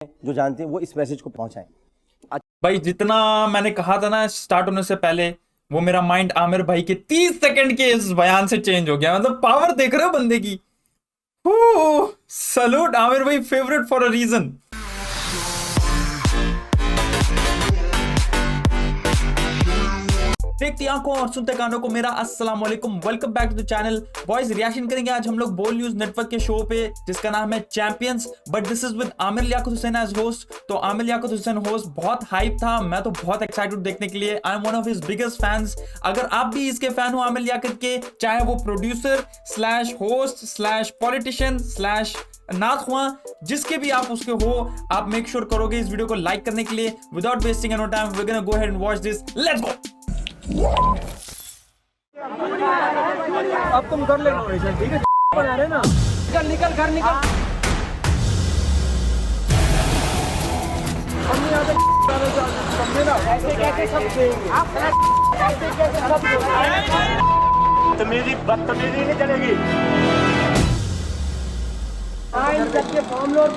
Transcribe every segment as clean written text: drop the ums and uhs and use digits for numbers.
जो जानते हैं वो इस मैसेज को पहुंचाएं। भाई जितना मैंने कहा था ना स्टार्ट होने से पहले, वो मेरा माइंड आमिर भाई के 30 सेकंड के इस बयान से चेंज हो गया। मतलब पावर देख रहे हो बंदे की। सलूट आमिर भाई, फेवरेट फॉर अ रीजन। देखती आंखों और सुनते कानों को मेरा अस्सलाम वालेकुम। Welcome back to the channel. Boys reaction करेंगे आज हम लोग बोल न्यूज नेटवर्क के शो पे जिसका नाम है champions, but this is with Aamir Liaquat Hussain as host. तो आमिर लियाकत हुसैन होस्ट बहुत हाइप था, मैं तो बहुत एक्साइटेड देखने के लिए। I am one of his biggest fans. अगर आप भी इसके फैन हो आमिर लियाकत के, चाहे वो producer slash host slash politician slash नाथुआ, जिसके भी आप उसके हो, आप मेक श्योर करोगे इस वीडियो को लाइक करने के लिए। Without wasting any time we are gonna go ahead and watch this. Let's go. अब तुम कर लेना वैसे, ठीक है? बना रहे ना, निकल निकल घर निकल। हम नहीं आते समझे ना, ऐसे कैसे सब देंगे आप? ऐसे कैसे सब देंगे? तमीज़ी बदतमीज़ी नहीं चलेगी। इन सबके फॉर्म लोड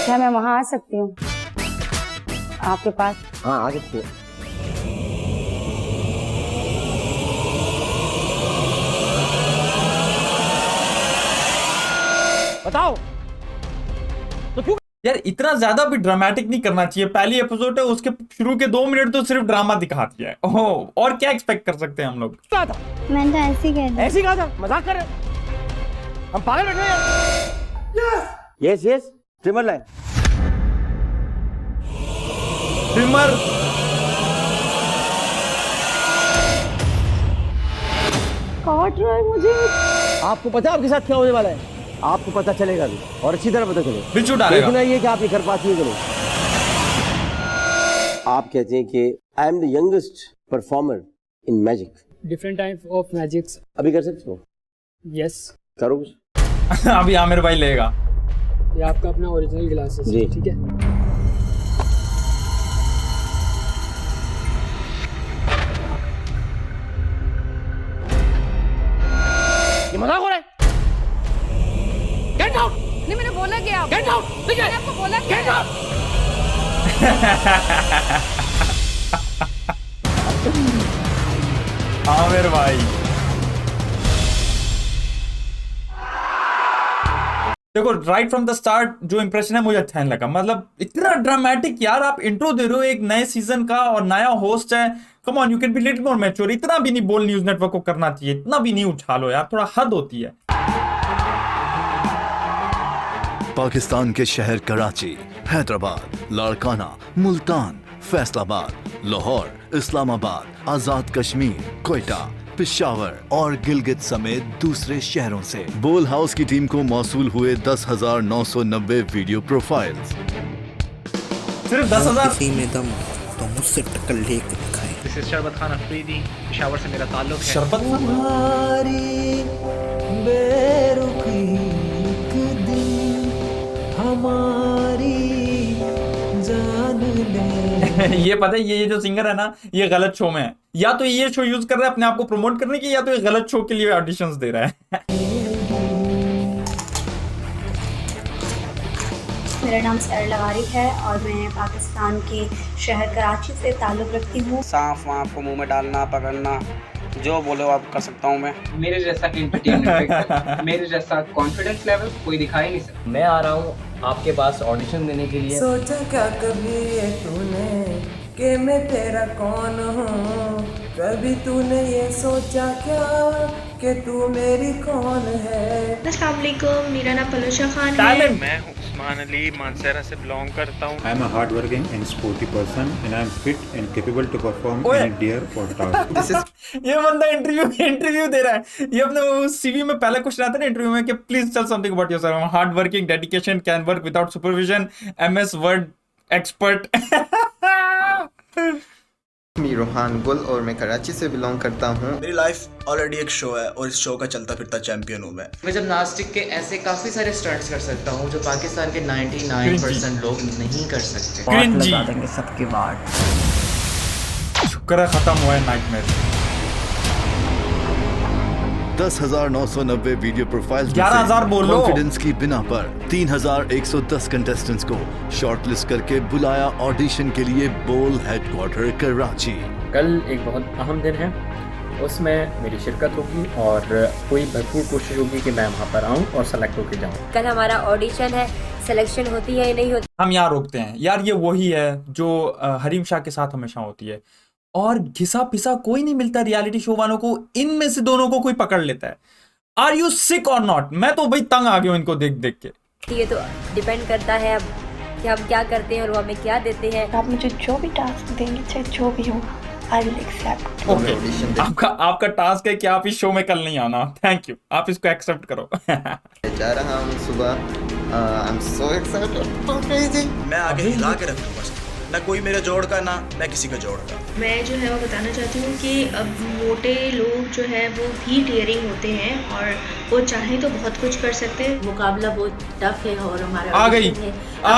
क्या मैं वहाँ आ सकती हूँ आपके पास? हाँ आ सकते हो। बताओ तो क्यों? यार इतना ज्यादा भी ड्रामेटिक नहीं करना चाहिए। पहली एपिसोड है, उसके शुरू के 2 मिनट तो सिर्फ ड्रामा दिखा दिया है। ओह, और क्या एक्सपेक्ट कर सकते हैं हम लोग? कहा था? मैंने तो ऐसे ही कह दिया। ऐसे ही कहा था, मजाक कर रहे हैं? हम पागल बैठे हैं। Yes yes, trimmer line. Trimmer काट रहा है मुझे। आपको पता है आपके साथ क्या होने वाला है? आपको पता चलेगा भी, और अच्छी तरह पता चलेगा। बिच्छू डालेगा। देखना ये कि आप ये कर पाती है कि नहीं। आप कहते हैं कि I am the youngest performer in magic. Different type of magics. अभी कर सकते हो? यस। करो कुछ। अभी आमिर भाई लेगा। ये आपका अपना ओरिजिनल ग्लासेस, जी। ठीक है? ये मजाक हो रहा है? Get out! नहीं, मैंने बोला कि आप गेट आउट! मैंने आपको बोला कि गेट आउट! आमिर भाई देखो, राइट फ्रॉम द स्टार्ट जो इंप्रेशन है मुझे अच्छा नहीं लगा। मतलब इतना ड्रामेटिक यार, आप इंट्रो दे रहे हो एक नए सीजन का और नया होस्ट है। Come on, you can be little more mature. इतना भी नहीं बोल न्यूज नेटवर्क को करना चाहिए, इतना भी नहीं उछालो यार, थोड़ा हद होती है। पाकिस्तान के शहर कराची, हैदराबाद, लाड़काना, मुल्तान, फैसलाबाद, लाहौर, इस्लामाबाद, आजाद कश्मीर, कोयटा, पेशावर और गिलगित समेत दूसरे शहरों से बोल हाउस की टीम को मौसूल हुए 10,990 वीडियो प्रोफाइल्स। सिर्फ 10,000? किसी में दम तो मुझसे टक्कर लेकर दिखाए। दिस इज शरबत खान अफरीदी, पेशावर से मेरा ताल्लुक है। शरबत ये पता है, ये जो सिंगर है ना, ये गलत शो में है। या तो ये शो यूज कर रहा है अपने आप को प्रमोट करने की, या तो ये गलत शो के लिए ऑडिशंस दे रहा है। मेरा नाम सरला वारिक है और मैं पाकिस्तान के शहर कराची से ताल्लुक़ रखती हूँ। सांप वाप को मुंह में डालना, पकड़ना, जो बोलो आप कर सकता हूँ मैं। मेरे जैसा एंटरटेनमेंट, मेरे जैसा कॉन्फिडेंस लेवल कोई दिखा ही नहीं सकता। मैं आ रहा हूँ आपके पास ऑडिशन देने के लिए। सोचा क्या कभी ये तूने कि मैं तेरा कौन हूँ? कभी तूने ये सोचा क्या कि तू मेरी कौन है? अस्सलाम वालेकुम, मेरा नाम पलोशा खान है। मैं हूँ उस्मान अली, मानसरा से बिलोंग करता हूँ। I am a hardworking and sporty person and I am fit and capable to perform ओए। any dare or task. ये बंदा इंटरव्यू दे रहा है। ये अपने सीवी में पहला क्वेश्चन आता है ना इंटरव्यू में कि please tell something about yourself. Hard working, dedication, can work without supervision, MS Word expert. मैं रोहान गुल और मैं कराची से बिलोंग करता हूँ। मेरी लाइफ ऑलरेडी एक शो है और इस शो का चलता फिरता चैंपियन हूँ मैं। मैं जिम्नास्टिक के ऐसे काफी सारे स्टंट्स कर सकता हूँ जो पाकिस्तान के 99% लोग नहीं कर सकते। क्रिंजी। लगा देंगे सबके बाद। शुक्र है खत्म हुआ है नाइटमेयर। 10,990 वीडियो प्रोफाइल 11,000 बोलो। कॉन्फिडेंस की बिना पर 3,110 कंटेस्टेंट्स को शॉर्टलिस्ट करके बुलाया ऑडिशन के लिए बोल हेडक्वार्टर कराची। कल एक बहुत अहम दिन है, उसमें मेरी शिरकत होगी और पूरी भरपूर कोशिश होगी कि मैं वहाँ पर आऊँ और सेलेक्ट होकर जाऊँ। कल हमारा ऑडिशन है, सिलेक्शन होती है या नहीं होती। हम यहाँ रोकते हैं यार, ये वही है जो हरीम शाह के साथ हमेशा होती है, और घिसा पिसा कोई नहीं मिलता रियलिटी शो वालों को, इनमें से दोनों को कोई पकड़ लेता है। आर यू सिक और नॉट? मैं तो भाई तंग आ गया हूं इनको देख देख के। ये तो डिपेंड करता है अब कि हम क्या करते हैं और वो हमें क्या देते हैं। आप मुझे जो भी टास्क देंगे, चाहे जो भी हो, आई विल एक्सेप्ट। ओके, आपका टास्क है कि आप इस शो में कल नहीं आना। थैंक यू, आप इसको एक्सेप्ट करो। जा रहा हूँ सुबह। I am so excited. मैं आगे हिला के रख दूंगा, ना कोई मेरे जोड़ का, ना मैं किसी का जोड़ का। मैं जो है वो बताना चाहती हूँ कि अब मोटे लोग जो है वो भी डेयरिंग होते हैं और वो चाहें तो बहुत कुछ कर सकते हैं। मुकाबला बहुत टफ है और हमारा आ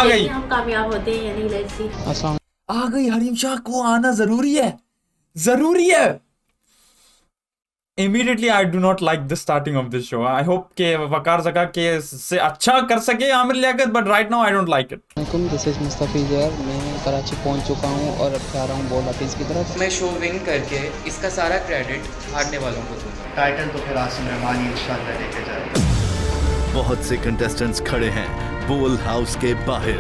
गई हम कामयाब होते हैं या नहीं। Let's see. आ गई हरीम शाह को आना जरूरी है, जरूरी है। Immediately I do not like the starting of this show. I hope के वकार जगह के से अच्छा कर सके Aamir Liaquat, but right now I don't like it. This is Mustafeez यार, मैं कराची पहुंच चुका हूं और अब जा रहा हूं बोल हाफिज की तरफ। मैं शो विन करके इसका सारा क्रेडिट हारने वालों को दूंगा। टाइटल तो फिर आसिम रहमान इंशाल्लाह लेके जाएगा। बहुत से कंटेस्टेंट्स खड़े हैं बोल हाउस के बाहर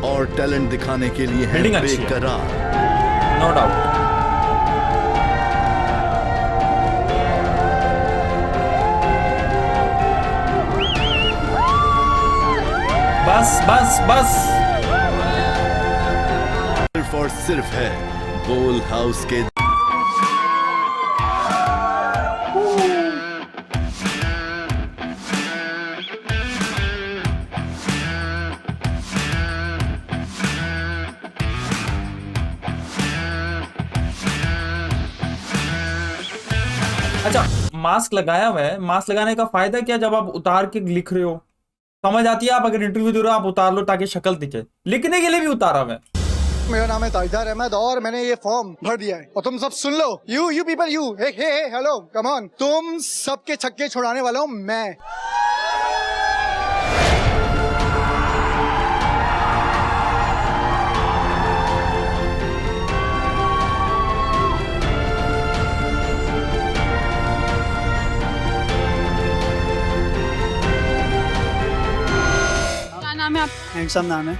और टैलेंट दिखाने के लिए हैं बेकरार। No doubt. बस बस बस, सिर्फ और सिर्फ है बोल हाउस के। अच्छा, मास्क लगाया हुआ है, मास्क लगाने का फायदा क्या? जब आप उतार के लिख रहे हो समझ आती है, आप अगर इंटरव्यू दे रहे हो आप उतार लो ताकि शक्ल दिखे, लिखने के लिए भी उतारा हुआ है। मेरा नाम है ताजदार अहमद और मैंने ये फॉर्म भर दिया है और तुम सब सुन लो। You people, you hey hello come on, तुम सबके छक्के छुड़ाने वाला हूँ मैं। नाम है आप? हैंडसम नाम है,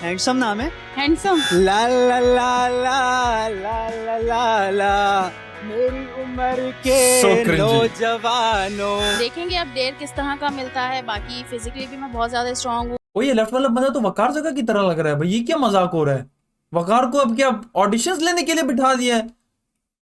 हैंडसम नाम है। हैंडसम। ला ला ला ला ला ला ला ला मेरी उम्र के नौजवानों। देखेंगे अब डेयर किस तरह का मिलता है। बाकी फिजिकली भी मैं बहुत ज्यादा स्ट्रांग हूँ। वो ये लेफ्ट वाला बंदा तो वकार जगह की तरह लग रहा है भाई, ये क्या मजाक हो रहा है? वकार को अब क्या ऑडिशंस लेने के लिए बिठा दिया है?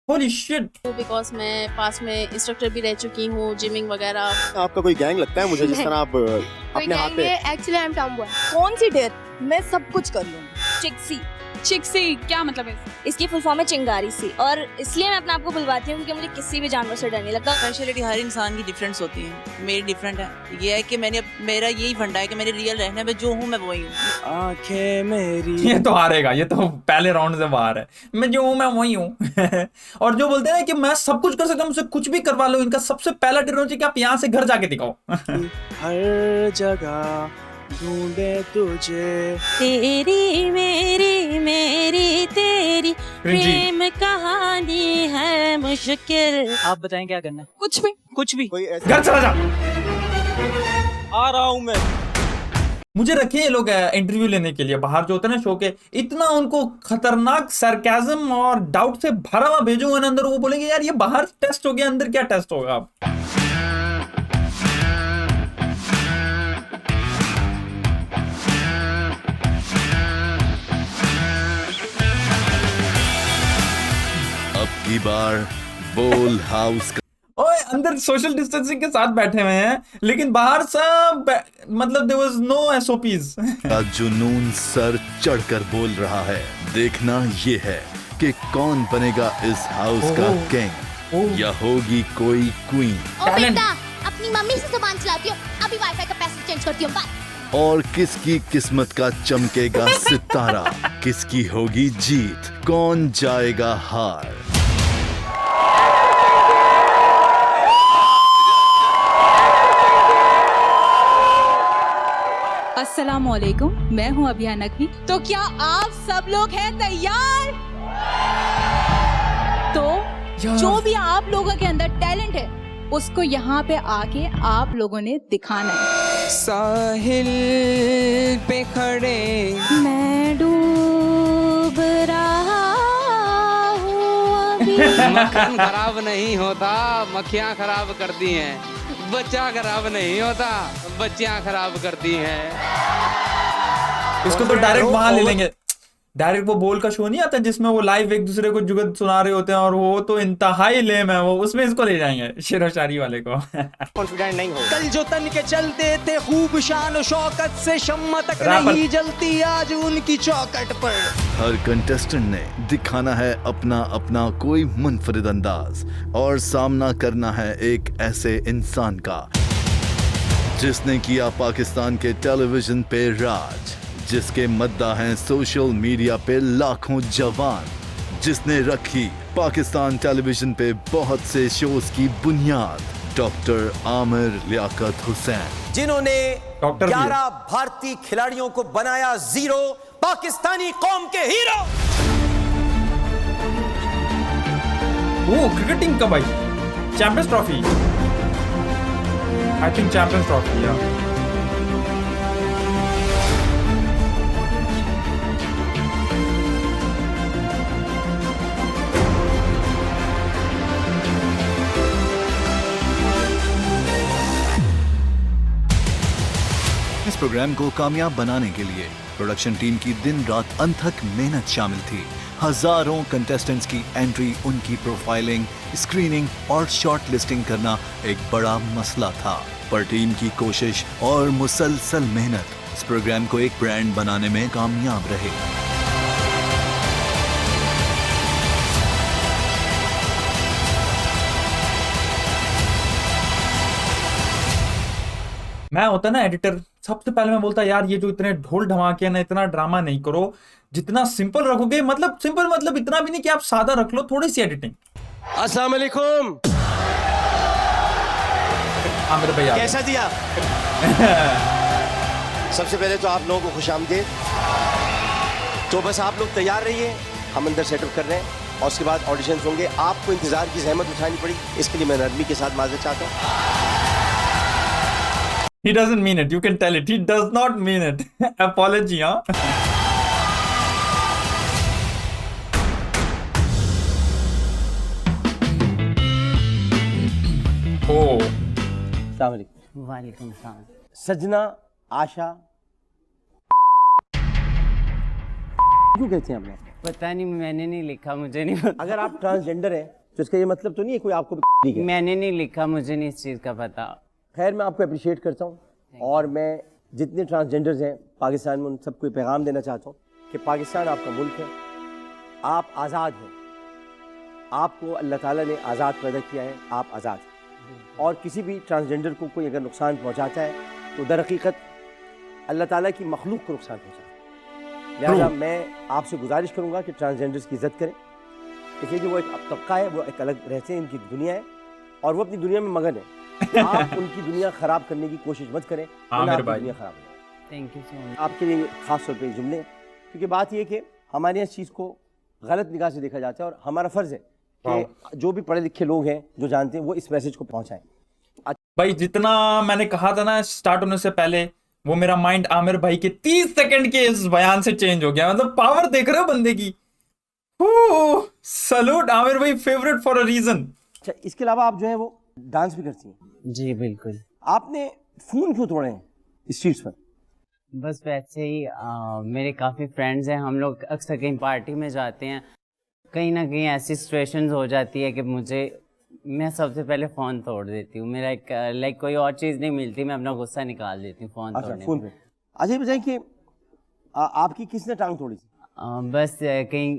Holy shit. बिकॉज मैं पास में इंस्ट्रक्टर भी रह चुकी हूँ, जिमिंग वगैरह। आपका कोई गैंग लगता है मुझे, जिस तरह आप अपने हाथ पे। Actually I am tomboy. कौन सी डेयर? मैं सब कुछ कर लूंगी। चिक्सी। चिक्सी क्या मतलब है? इसकी फुल फॉर्म है चिंगारी सी, और इसलिए मैं अपने आप को बुलवाती हूँ क्योंकि मुझे किसी भी जानवर से डर नहीं लगता। स्पेशलिटी हर इंसान की डिफरेंस होती है, मेरी डिफरेंट है। ये है कि मेरा यही फंडा है कि मेरे रियल रहने में जो हूँ मैं वही हूँ। आंखें मेरी। ये तो हारेगा, ये तो पहले राउंड से बाहर है। मैं जो हूँ मैं वही हूँ। और जो बोलते हैं कि मैं सब कुछ कर सकता हूँ, मुझसे कुछ भी करवा लो, इनका सबसे पहला ट्रेन चाहिए कि आप यहाँ से घर जाके दिखाओ। हर जगह ढूंढे तुझे, तेरी मेरी तेरी प्रेम कहानी है मुश्किल। आप बताएं क्या करना है? कुछ भी। घर चला जा। आ रहा हूँ मैं। मुझे रखे ये लोग इंटरव्यू लेने के लिए बाहर जो होते हैं ना शो के, इतना उनको खतरनाक सरकाज़म और डाउट से भरा हुआ भेजूंगा ना अंदर, वो बोलेंगे यार ये बाहर टेस्ट हो गया, अंदर क्या टेस्ट होगा? आप अब की बार बोल हाउस ओए अंदर सोशल डिस्टेंसिंग के साथ बैठे हुए हैं, लेकिन बाहर सब मतलब देयर वाज नो एसओपीज। का जुनून सर चढ़कर बोल रहा है। देखना ये है कि कौन बनेगा इस हाउस का किंग या होगी कोई क्वीन। ओ बेटा, अपनी मम्मी से जुबान चलाती हो, अभी वाईफाई का पैसेज चेंज करती हूँ। और किसकी किस्मत का चमकेगा सितारा। किसकी होगी जीत, कौन जाएगा हार। अस्सलामुअलैकुम, मैं हूं अभिया नकवी। तो क्या आप सब लोग हैं तैयार? तो जो भी आप लोगों के अंदर टैलेंट है उसको यहाँ पे आके आप लोगों ने दिखाना है। साहिल पे खड़े मैं डूब रहा हूँ अभी। मक्खन खराब नहीं होता, मक्खियाँ खराब करती हैं। बच्चा खराब नहीं होता, बच्चियाँ खराब करती हैं। इसको तो डायरेक्ट वहां ले लेंगे। डायरेक्ट वो बोल का शो नहीं आता जिसमें वो लाइव एक दूसरे को जुगत सुना रहे होते हैं और वो तो इंतहाई लेम है, वो उसमें इसको ले जाएंगे शेर व शायरी वाले को। कॉन्फिडेंट नहीं हो। कल जो तन के चलते थे खूब शान और शौकत से, शम्मा तक नहीं जलती आज उनकी चौकट पर। हर कंटेस्टेंट ने दिखाना है अपना अपना कोई मुनफरिद अंदाज और सामना करना है एक ऐसे इंसान का जिसने किया पाकिस्तान के टेलीविजन पे राज, जिसके मद्दा हैं सोशल मीडिया पे लाखों जवान, जिसने रखी पाकिस्तान टेलीविजन पे बहुत से शोज की बुनियाद, डॉक्टर आमिर लियाकत हुसैन, जिन्होंने 11 भारतीय खिलाड़ियों को बनाया जीरो, पाकिस्तानी कौम के हीरो। वो क्रिकेट टीम का भाई champions trophy, I think champions trophy या इस प्रोग्राम को कामयाब बनाने के लिए प्रोडक्शन टीम की दिन रात अनथक मेहनत शामिल थी। हजारों कंटेस्टेंट्स की एंट्री, उनकी प्रोफाइलिंग, स्क्रीनिंग और शॉर्ट लिस्टिंग करना एक बड़ा मसला था, पर टीम की कोशिश और मुसलसल मेहनत इस प्रोग्राम को एक ब्रांड बनाने में कामयाब रहे। मैं होता ना एडिटर, सबसे पहले मैं बोलता यार ये जो इतने ढोल ढमाके ना, इतना ड्रामा नहीं करो, जितना सिंपल रखोगे, मतलब सिंपल मतलब इतना भी नहीं कि आप सादा रख लो, थोड़ी सी एडिटिंग। अस्सलाम वालेकुम। आमिर भैया कैसा दिया? सबसे पहले तो आप लोगों को खुशामदीद। तो बस आप लोग तैयार रहिए, हम अंदर सेटअप कर रहे हैं और उसके बाद ऑडिशंस होंगे। आपको इंतजार की जहमत उठानी पड़ी, इसके लिए मैं नरमी के साथ माजरत चाहता हूँ। He doesn't mean it. You can tell it. He does not mean it. Apology, huh? Oh. वालेकुम सलाम। सजना, आशा क्यों कहते हैं हमने? पता नहीं, मैंने नहीं लिखा, मुझे नहीं पता। अगर आप ट्रांसजेंडर है तो इसका ये मतलब तो नहीं है कोई आपको भी है। मैंने नहीं लिखा, मुझे नहीं इस चीज़ का पता। खैर, मैं आपको अप्रिशिएट करता हूँ और मैं जितने ट्रांसजेंडर्स हैं पाकिस्तान में उन सबको पैगाम देना चाहता हूँ कि पाकिस्तान आपका मुल्क है, आप आज़ाद हैं, आपको अल्लाह ताला ने आज़ाद पैदा किया है, आप आज़ाद हैं। और किसी भी ट्रांसजेंडर को कोई अगर नुकसान पहुँचाता है तो दर हकीकत अल्लाह ताला की मखलूक को नुकसान पहुँचाता है। लिहाजा मैं आपसे गुजारिश करूँगा कि ट्रांसजेंडर्स की इज़्ज़त करें, इसलिए कि वो एक तबका है, वो एक अलग रहते हैं, इनकी दुनिया है और वो अपनी दुनिया में मगन है। आप उनकी दुनिया खराब करने की कोशिश मत करें, आमिर भाई दुनिया खराब है। Thank you so much. आपके लिए खास तौर पे जुमले, क्योंकि बात यह कि हमारे यहाँ इस चीज़ को गलत निगाह से देखा जाता है और हमारा फ़र्ज़ है कि जो भी पढ़े लिखे लोग हैं जो जानते हैं वो इस मैसेज को पहुँचाएं। भाई जितना मैंने कहा था ना स्टार्ट होने से पहले, वो मेरा माइंड आमिर भाई के 30 सेकंड के इस बयान से चेंज हो गया। मतलब पावर देख रहे हो बंदे की। सलूट आमिर भाई, फेवरेट फॉर अ रीजन। अच्छा, इसके अलावा आप जो है वो डांस भी करती हैं? जी बिल्कुल। आपने फ़ोन क्यों तोड़े हैं स्ट्रीट्स पर? बस वैसे ही मेरे काफ़ी फ्रेंड्स हैं, हम लोग अक्सर कहीं पार्टी में जाते हैं, कहीं ना कहीं ऐसी सिचुएशंस हो जाती है कि मैं सबसे पहले फ़ोन तोड़ देती हूँ। मेरा एक लाइक कोई और चीज़ नहीं मिलती, मैं अपना गुस्सा निकाल देती हूँ फ़ोन तोड़ने फ़ोन पे। अच्छा, ये बताएं कि आपकी किसने टांग तोड़ी थी? बस कहीं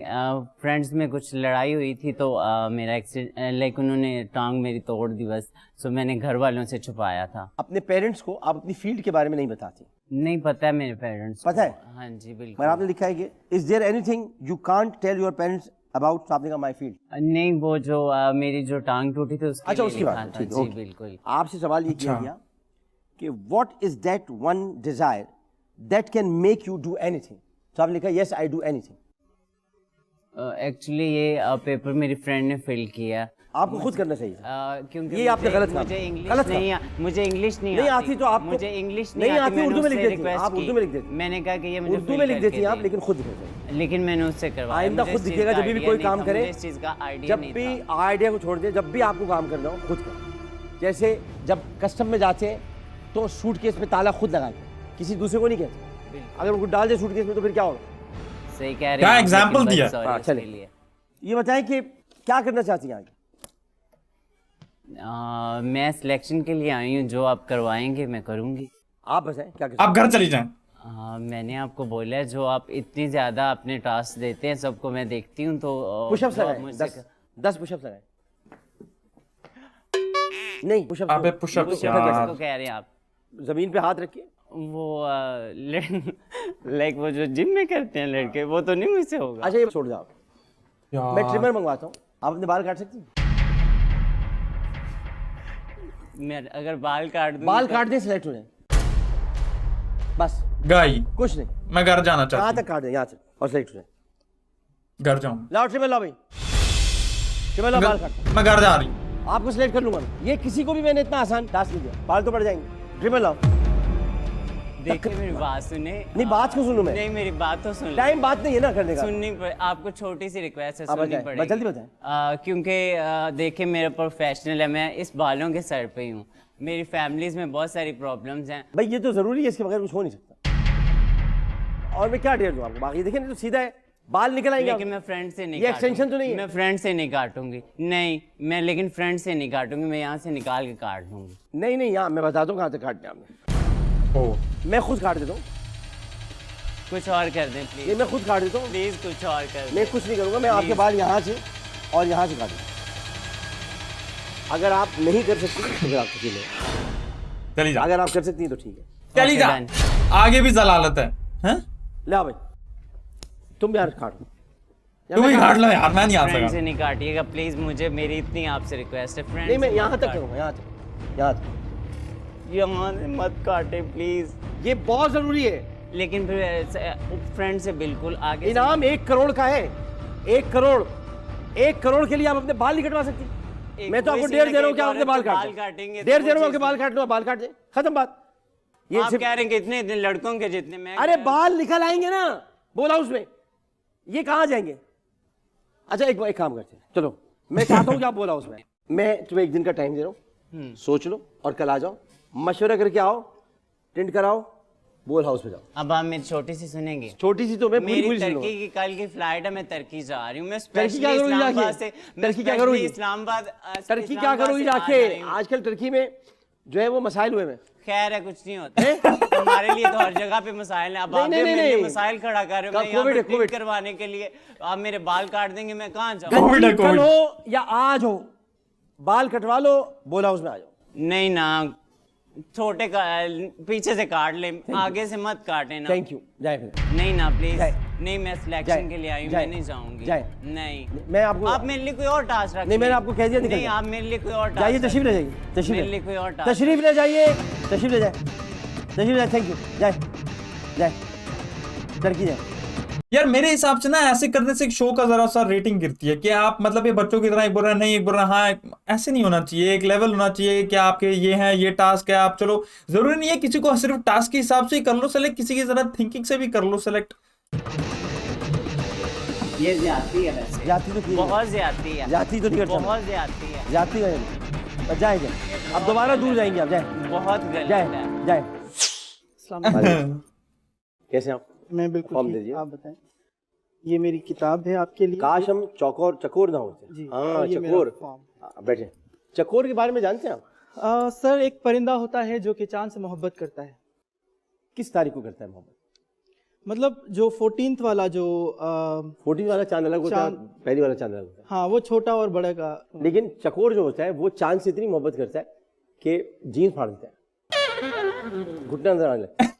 फ्रेंड्स में कुछ लड़ाई हुई थी तो मेरा एक्सीडेंट, लाइक उन्होंने टांग मेरी तोड़ दी बस। सो मैंने घर वालों से छुपाया था। अपने पेरेंट्स को आप अपनी फील्ड के बारे में नहीं बताती? नहीं पता है मेरे पेरेंट्स पता है? हाँ जी बिल्कुल। पर आपने लिखा है कि is there anything you can't tell your parents about? आपने कहा माई फील्ड। नहीं वो जो मेरी जो टांग टूटी थी उसके अच्छा लिए उसकी लिखा बात था। ठीक जी है, बिल्कुल। आपसे सवाल ये किया गया कि what is that one desire that can make you do anything? तो आपने लिखा yes I do anything. Actually ये पेपर मेरी फ्रेंड ने फिल किया। आपको खुद करना चाहिए क्योंकि ये आपने गलत कहा। मुझे इंग्लिश गलत नहीं मुझे इंग्लिश नहीं आती तो आपको मुझे इंग्लिश नहीं आती। उर्दू में लिख देती हैं आप, उर्दू में लिख देती हैं। मैंने कहा कि ये मुझे उर्दू में लिख देती हैं आप, लेकिन खुद लिखें। लेकिन मैंने उससे करवाया। आइंदा खुद लिखिएगा जब भी कोई काम करे, इस चीज का आइडिया जब नहीं भी था। आइडिया को छोड़ दे, जब भी आपको काम करना हो खुद करें। जैसे जब कस्टम में जाते हैं तो सूटकेस में ताला खुद लगाते हैं, किसी दूसरे को नहीं कहते। अगर उनको डाल दे सूटकेस में तो फिर क्या होगा? सही कह रहे हैं। क्या एग्जांपल दिया? हाँ चलिए, ये बताएं कि क्या करना चाहती हैं आगे? मैं सिलेक्शन के लिए आई हूँ, जो आप करवाएंगे मैं करूँगी। आप बताएं क्या करें? आप घर चली जाएं। मैंने आपको बोला है जो आप इतनी ज़्यादा अपने टास्क देते हैं सबको मैं देखती हूँ, तो पुशअप्स लगाएं, 10 पुशअप्स लगाएं। नहीं पुशअप्स किसको कह रहे हैं आप? जमीन पे हाथ रखिए। वो लाइक वो जो जिम में करते हैं लड़के, वो तो नहीं मुझसे होगा। अच्छा ये छोड़ जाओ, मैं ट्रिमर मंगवाता हूँ, आप अपने बाल काट सकती हैं? मैं अगर बाल काट दूं, बाल काट दें सिलेक्ट हो जाए बस, गाई कुछ नहीं। मैं घर जाना चाहता हूँ। कहाँ तक काट दें? यहाँ से और सिलेक्ट हो जाए। घर जाऊँ? लाओ ट्रिमर, लाओ भाई ट्रिमर, लाओ बाल काट। मैं घर जा रही हूँ। आपको सिलेक्ट कर लूंगा मैं। ये किसी को भी मैंने इतना आसान टास्क नहीं दिया, बाल तो पड़ जाएंगे। ट्रिमर लाओ। देखिए मेरी बात सुने। नहीं बात को सुनूं मैं? नहीं मेरी बात तो सुन। टाइम बात नहीं है ना करने का। सुननी आपको छोटी सी रिक्वेस्ट है, सुननी पड़ेगी। जल्दी बताएं। क्योंकि देखिए मेरा प्रोफेशनल है, मैं इस बालों के सर पे ही हूँ। मेरी फैमिलीज में बहुत सारी प्रॉब्लम्स हैं। भाई ये तो जरूरी है, इसके बगैर कुछ हो नहीं सकता। और मैं क्या डेयर दूं आपको? बाकी देखिए नहीं तो सीधा है, बाल निकल आएंगे। लेकिन मैं फ्रेंड से नहीं, ये एक्सटेंशन तो नहीं है? मैं फ्रेंड से नहीं काटूंगी। नहीं मैं लेकिन फ्रेंड से नहीं काटूंगी, मैं यहाँ से निकाल के काट दूंगी। नहीं नहीं, यहाँ मैं बता दूं कहाँ से काटने आपने। मैं खुद काट देता हूँ। कुछ और कर दें प्लीज। ये मैं खुद काट देता हूँ प्लीज, कुछ और कर दें। मैं कुछ नहीं करूँगा, मैं आपके बाल यहाँ से और यहाँ से काटूंगा। अगर आप नहीं कर सकती तो फिर आप किसी ले चली जा। अगर आप कर सकती तो ठीक है, चली जा। आगे भी जलालत है, हैं? ले भाई तुम यार काटो। तुम ही काट लो यार, मैं नहीं आ फ्रेंड सकता। से नहीं काटिएगा प्लीज, मुझे मेरी इतनी आपसे रिक्वेस्ट है। फ्रेंड नहीं मैं यहाँ तक करूँगा, यहाँ तक, यहाँ तक। यहाँ से मत काटे प्लीज, ये बहुत जरूरी है। लेकिन फिर फ्रेंड से बिल्कुल आगे। इनाम 1 करोड़ का है। 1 करोड़, 1 करोड़ के लिए आप अपने बाल नहीं कटवा सकती। मैं तो आपको डेढ़ दे रहा हूँ कि आप अपने बाल काटेंगे। डेढ़ दे रहा हूँ आपके बाल काट लो, बाल काट दे, खत्म बात। ये आप कह रहे हैं कि इतने लड़कों के जितने मैं। अरे बाल निकल आएंगे ना बोल हाउस में, ये कहाँ जाएंगे? अच्छा एक काम करते हैं, चलो मैं चाहता हूँ कि आप बोल हाउस में, मैं तुम्हें 1 दिन का टाइम दे रहा हूँ, सोच लो और कल आ जाओ, मशवरा करके आओ, टेंट कराओ, बोल हाउस में जाओ। अब आप मेरी छोटी सी सुनेंगे? छोटी सी तो मैं पूरी मेरी टर्की की कल की फ्लाइट है, मैं टर्की जा रही हूँ। मैं टर्की क्या करोगी जाके? टर्की क्या करोगी? इस्लामाबाद। टर्की क्या करोगी जाके? आजकल टर्की में जो है वो मसाइल हुए में। खैर है, कुछ नहीं होता। हमारे लिए तो हर जगह पे मसाइल है। अब आप मेरे लिए मसाइल खड़ा कर रहे हो। मैं यहाँ पे ट्रीट करवाने के लिए आप मेरे बाल काट देंगे, मैं कहाँ जाऊँ? कल हो या आज हो, बाल कटवा लो, बोल हाउस में आ जाओ। नहीं ना, छोटे पीछे से काट ले, आगे से मत काटे ना। थैंक यू, जाए फिर। नहीं ना प्लीज, नहीं मैं सिलेक्शन के लिए आई हूँ, मैं नहीं जाऊंगी। नहीं मैं आपको, आप मेरे लिए कोई और टास्क रखिए। नहीं मैंने आपको कह दिया, नहीं आप मेरे लिए कोई और टास्क जाइए, तशरीफ ले जाइए, तशरीफ मेरे लिए कोई और टास्क, तशरीफ ले जाइए, तशरीफ ले जाए, तशरीफ ले जाए। थैंक यू, जाए जाए टर्की जाए। यार मेरे हिसाब से ना ऐसे करने से एक शो का जरा सा रेटिंग गिरती है कि आप मतलब ये बच्चों की तरह एक बोल रहे नहीं, एक बोल रहे हाँ, ऐसे नहीं होना चाहिए। एक लेवल होना चाहिए कि आपके ये हैं, ये टास्क है, आप चलो, जरूरी नहीं है किसी को सिर्फ टास्क के हिसाब से ही कर लो सेलेक्ट, किसी की जरा थिंकिंग से भी कर लो सेलेक्ट। ये ज्यादती है वैसे, जाती तो ठीक है, बहुत ज्यादती है, जाती तो नहीं करता, बहुत ज्यादती है, जाती है। जाए अब दोबारा दूर जाएंगे आप, जाए बहुत गलत है, जाए। कैसे आप? मैं बिल्कुल फॉर्म दीजिए। आप बताएं। ये मेरी किताब है आपके लिए। काश हम चकोर ना होते। जी, हाँ ये चकोर, मेरा फॉर्म। बैठे। चकोर के बारे में जानते हैं आप? सर एक परिंदा होता है जो कि चांद से मोहब्बत करता है। किस तारीख को करता है मोहब्बत? मतलब जो 14th वाला, जो 14 वाला चांद अलग होता है, पहली वाला चांद अलग होता है। हाँ वो छोटा और बड़े का। लेकिन चकोर जो होता है वो चांद से इतनी मोहब्बत करता है कि जीन्स फाड़ देता है, घुटना नजर आने लगता है।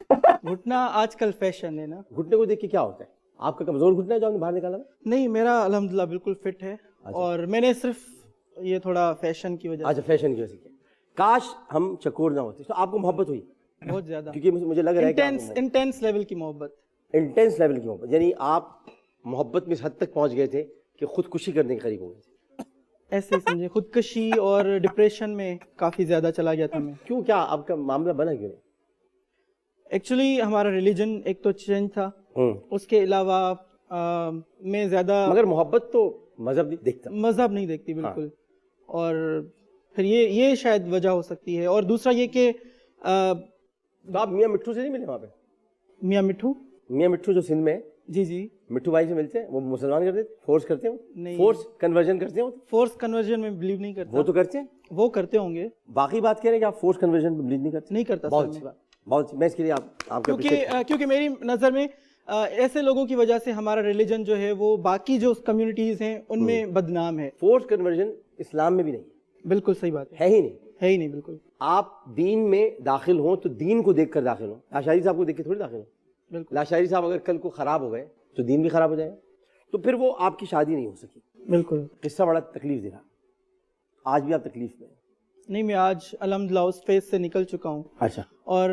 घुटना आजकल फैशन है ना। घुटने को देख के क्या होता है? आपका कमजोर घुटना है जो आपने बाहर निकाला है? नहीं, मेरा अल्हम्दुलिल्लाह बिल्कुल फिट है। और मैंने सिर्फ ये थोड़ा फैशन की वजह अच्छा, फैशन की वजह से। काश हम चकोर ना होते। तो आपको मोहब्बत हुई? बहुत ज्यादा, क्योंकि मुझे लग रहा है इंटेंस लेवल की मोहब्बत। इंटेंस लेवल की मोहब्बत, यानी आप मोहब्बत में इस हद तक पहुंच गए थे कि खुदकुशी करने के करीब हो गए थे। ऐसे ही समझे, खुदकुशी और डिप्रेशन में काफी ज्यादा चला गया था मैं। क्यों, क्या आपका मामला बना क्यों नहीं? एक्चुअली हमारा रिलीजन एक तो चेंज था, उसके अलावा मैं ज्यादा, मगर मोहब्बत तो मजहब नहीं देखता, मजहब नहीं देखती बिल्कुल। और फिर ये शायद वजह हो सकती है। और दूसरा ये कि तो आप मियाँ मिट्ठू से नहीं मिले वहाँ पे? मियाँ मिट्ठू जो सिंध में है, जी मिट्ठू भाई से मिलते हैं? वो मुसलमान करते, फोर्स करते हो? नहीं, फोर्स कन्वर्जन करते हो? फोर्स कन्वर्जन में बिलीव नहीं करता। वो तो करते हैं, वो करते होंगे। बाकी बात कह रहे हैं कि आप फोर्स कन्वर्जन में बिलीव नहीं करते? नहीं करता। बहुत अच्छी बात, बहुत। मैं इसके लिए आपका क्योंकि मेरी नज़र में ऐसे लोगों की वजह से हमारा रिलीजन जो है वो बाकी जो कम्युनिटीज हैं उनमें बदनाम है। फोर्स कन्वर्जन इस्लाम में भी नहीं। बिल्कुल सही बात है ही नहीं, है ही नहीं बिल्कुल। आप दीन में दाखिल हो तो दीन को देखकर दाखिल हो। लाशारी साहब को देख के थोड़ी दाखिल हो। बिल्कुल। लाशारी साहब अगर कल को खराब हो गए तो दीन भी खराब हो जाएगा, तो फिर वो आपकी शादी नहीं हो सकी। बिल्कुल। किस्सा बड़ा तकलीफ दे रहा, आज भी आप तकलीफ में? नहीं, मैं आज अल्हम्दुलिल्लाह उस फेज से निकल चुका हूँ। अच्छा। और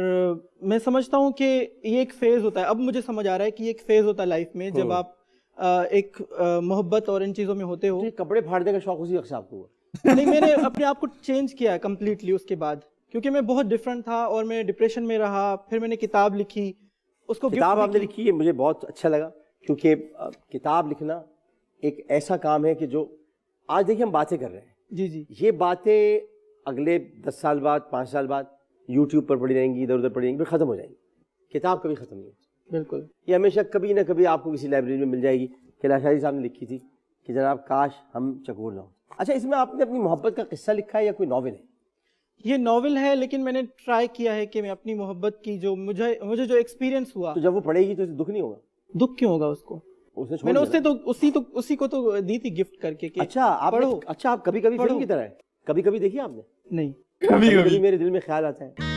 मैं समझता हूँ कि ये एक फेज होता है। अब मुझे समझ आ रहा है कि ये एक फेज होता है लाइफ में, जब आप एक मोहब्बत और इन चीजों में होते हो। तो कपड़े फाड़ने का शौक उसी वक्त आपको हुआ? नहीं, मैंने अपने आप को चेंज किया कम्प्लीटली उसके बाद, क्योंकि मैं बहुत डिफरेंट था और मैं डिप्रेशन में रहा। फिर मैंने किताब लिखी, उसको किताब आपने लिखी है, मुझे बहुत अच्छा लगा, क्योंकि किताब लिखना एक ऐसा काम है कि जो आज देखिए हम बातें कर रहे हैं, जी, ये बातें अगले 10 साल बाद, 5 साल बाद यूट्यूब पर पड़ी रहेंगी, इधर उधर पड़ी रहेंगी, फिर खत्म हो जाएंगी। किताब कभी खत्म नहीं होती। बिल्कुल। ये हमेशा कभी ना कभी आपको किसी लाइब्रेरी में मिल जाएगी कि लाशारी साहब ने लिखी थी कि जनाब काश हम चकोर ना हो। अच्छा, इसमें आपने अपनी मोहब्बत का किस्सा लिखा है या कोई नॉवेल है? ये नॉवेल है, लेकिन मैंने ट्राई किया है कि मैं अपनी मोहब्बत की जो मुझे जो एक्सपीरियंस हुआ। तो जब वो पढ़ेगी तो दुख नहीं होगा? दुख क्यों होगा उसको? मैंने उसी को तो दी थी गिफ्ट करके कि अच्छा आप पढ़ो। अच्छा, आप कभी कभी फिल्म की तरह है, कभी कभी देखी आपने? नहीं, कभी मेरे दिल में ख्याल आता है।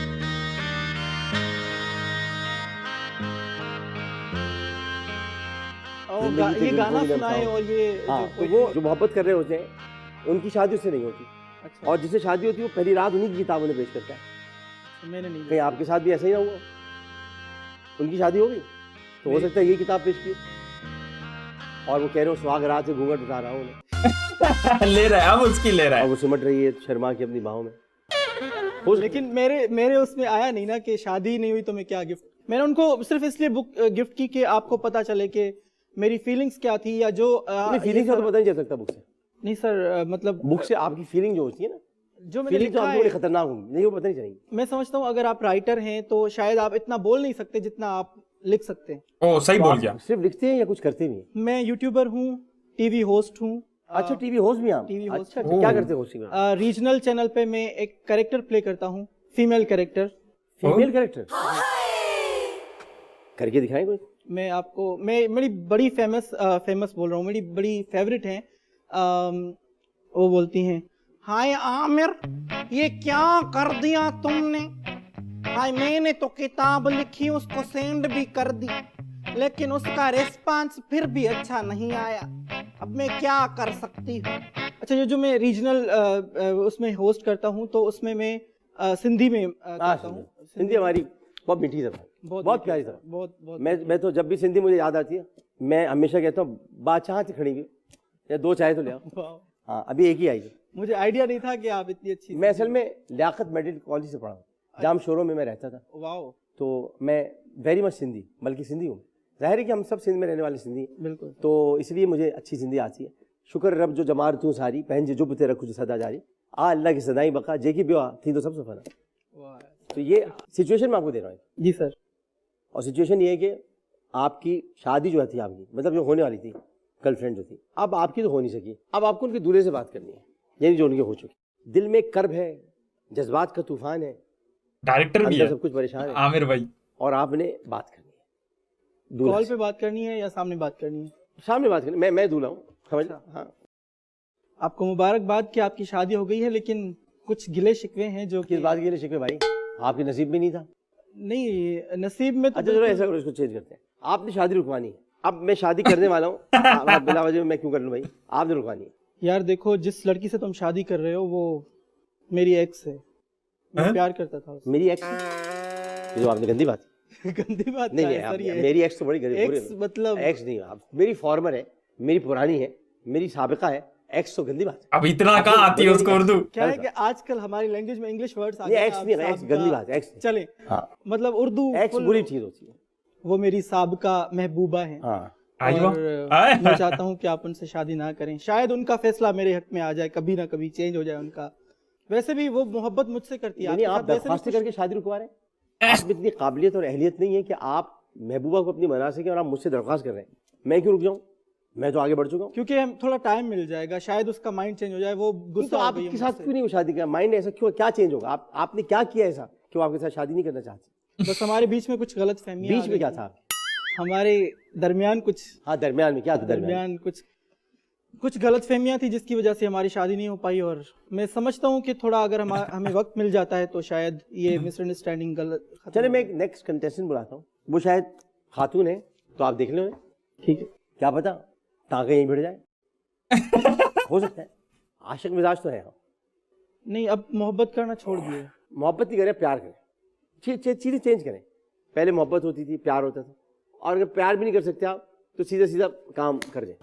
ये गाना सुना है और ये तो वो जो मोहब्बत कर रहे होते हैं उनकी शादी उससे नहीं होती। अच्छा। और जिससे शादी होती है वो पहली रात उन्हीं की किताब उन्हें पेश करता है। मैंने नहीं। कहीं आपके साथ भी ऐसा ही ना हुआ? उनकी शादी हो गई तो हो सकता है ये किताब पेश की और वो कह रहे हो सुहाग रात से घूंघट उठा रहा हूँ ले रहा है, अब उसकी ले रहा है, और वो सिमट रही है शर्मा की अपनी बाहों में। लेकिन मेरे उसमें आया नहीं ना कि शादी नहीं हुई तो मैं क्या गिफ्ट। मैंने उनको सिर्फ इसलिए बुक गिफ्ट की कि आपको पता चले कि मेरी फीलिंग्स क्या थी, या जो फीलिंग्स का तो पता नहीं चल सकता बुक से। नहीं सर, मतलब बुक से आपकी फीलिंग जो होती है ना, जो मैंने फीलिंग तो आपको बड़ी खतरनाक होगी, नहीं वो पता नहीं चलेगी। मैं समझता हूँ अगर आप राइटर हैं तो शायद आप इतना बोल नहीं सकते जितना आप लिख सकते हैं। ओ सही बोल गया। सिर्फ लिखते हैं या कुछ करते भी हैं? मैं यूट्यूबर हूँ, टीवी होस्ट हूँ। अच्छा, टीवी होस्ट भी आप? TV host. अच्छा, क्या करते हो? रीजनल चैनल पे मैं एक कैरेक्टर प्ले करता हूँ, फीमेल कैरेक्टर। फीमेल कैरेक्टर करके दिखाएं कोई? मैं आपको, मेरी बड़ी फेमस बोल रहा हूँ, मेरी बड़ी फेवरेट हैं। वो बोलती हैं, हाय आमिर ये क्या कर दिया तुमने, हाय मैंने तो किताब लिखी उसको सेंड भी कर दी लेकिन उसका रिस्पांस फिर भी अच्छा नहीं आया, अब मैं क्या कर सकती हूँ। अच्छा, ये जो मैं रीजनल उसमें होस्ट करता हूँ तो उसमें मैं सिंधी में करता हूँ। सिंधी हमारी बहुत मीठी जबान, बहुत प्यारी जबान। बहुत मैं तो जब भी सिंधी मुझे याद आती है मैं हमेशा कहता हूँ बादशाह से खड़ी हुई या 2 चाय तो ले आओ। हाँ, अभी एक ही आई है। मुझे आइडिया नहीं था कि आप इतनी अच्छी। मैं असल में लियाकत मेडिकल कॉलेज से पढ़ा हूँ, जाम शोरों में मैं रहता था। वाओ। तो मैं वेरी मच सिंधी, बल्कि सिंधी हूँ। जाहिर है कि हम सब सिंध में रहने वाले सिंधी हैं, बिल्कुल। तो इसलिए मुझे अच्छी सिंधी आती है। शुक्र रब जो जमार तू सारी पहन जे जुब ते रखो सदा जारी आ अल्लाह की सदाई बका जेकी बियो थी तो सब सफर। तो ये सिचुएशन मैं आपको दे रहा हूँ। जी सर। और सिचुएशन ये है कि आपकी शादी जो थी आपकी, मतलब जो होने वाली थी गर्लफ्रेंड जो थी, अब आपकी तो हो नहीं सकी, अब आपको उनके दूल्हे से बात करनी है, यानी जो उनके हो चुकी। दिल में कर्ब है, जज्बात का तूफान है, डायरेक्टर भी है, सब कुछ परेशान है आमिर भाई, और आपने बात करनी है। कॉल पे बात करनी है या सामने बात करनी है? सामने बात करनी। मैं दूल्हा हूँ, समझ। हाँ, आपको मुबारकबाद कि आपकी शादी हो गई है, लेकिन कुछ गिले शिकवे हैं जो किस बात के गिले शिकवे भाई? आपके नसीब में नहीं था। नहीं नसीब में तो अच्छा चलो ऐसा करो, इसको चेंज करते हैं। आपने शादी रुकवानी है, अब मैं शादी करने वाला हूँ। आप बिला वजह मैं क्यों कर लूँ भाई, आपने रुकवानी है। यार देखो, जिस लड़की से तुम शादी कर रहे हो वो मेरी एक्स है, मैं प्यार करता था उससे। मेरी एक्स? ये जो आपने गंदी बात गंदी बात नहीं है, है, सर, ये मेरी एक्स तो बड़ी गंदी एक्स मतलब एक्स नहीं, आप मेरी फॉर्मर है, मेरी पुरानी है, मेरी साबिका है। एक्स तो गंदी बात है। अब इतना कहाँ आती है उसको उर्दू? क्या है कि आजकल हमारी लैंग्वेज में इंग्लिश वर्ड्स आ नहीं, गए। एक्स नहीं है, एक्स गंदी बात है, एक्स चले मतलब उर्दू एक्स बुरी चीज होती है। वो मेरी साबिका महबूबा है और मैं चाहता हूँ कि आप उनसे शादी ना करें। शायद उनका फैसला मेरे हक में आ जाए, कभी ना कभी चेंज हो जाए उनका। वैसे भी वो मोहब्बत मुझसे करती है। आप दरख्वास्त करके शादी रुकवा रहे हैं? आप इतनी काबिलियत और अहलियत नहीं है कि आप महबूबा को अपनी मना सकें और आप मुझसे दरख्वास्त कर रहे हैं। मैं क्यों रुक जाऊँ, मैं तो आगे बढ़ चुका हूँ। क्योंकि हम थोड़ा टाइम मिल जाएगा, शायद उसका माइंड चेंज हो जाए। वो गुस्सा तो आपके साथ क्यों नहीं वो शादी का माइंड ऐसा क्यों, क्या चेंज होगा? आपने क्या किया ऐसा कि वो आपके साथ शादी नहीं करना चाहती? बस हमारे बीच में कुछ गलत फहमियां। बीच में क्या था? हमारे दरमियान कुछ, हाँ दरमियान में क्या था? दरमियान कुछ गलत फहमियां थी जिसकी वजह से हमारी शादी नहीं हो पाई। और मैं समझता हूँ कि थोड़ा अगर हमें वक्त मिल जाता है तो शायद ये मिसअंडरस्टैंडिंग गलत। चले मैं एक नेक्स्ट कंटेस्टेंट बुलाता हूँ, वो शायद खातून है तो आप देख लो। ठीक है, क्या पता टाँगे यहीं भिड़ जाए। हो सकता है, आशिक मिजाज तो है। नहीं, अब मोहब्बत करना छोड़ दिए। मोहब्बत नहीं करें, प्यार करें, चीज़ें चेंज करें। पहले मोहब्बत होती थी, प्यार होता था, और अगर प्यार भी नहीं कर सकते आप तो सीधा सीधा काम कर दें,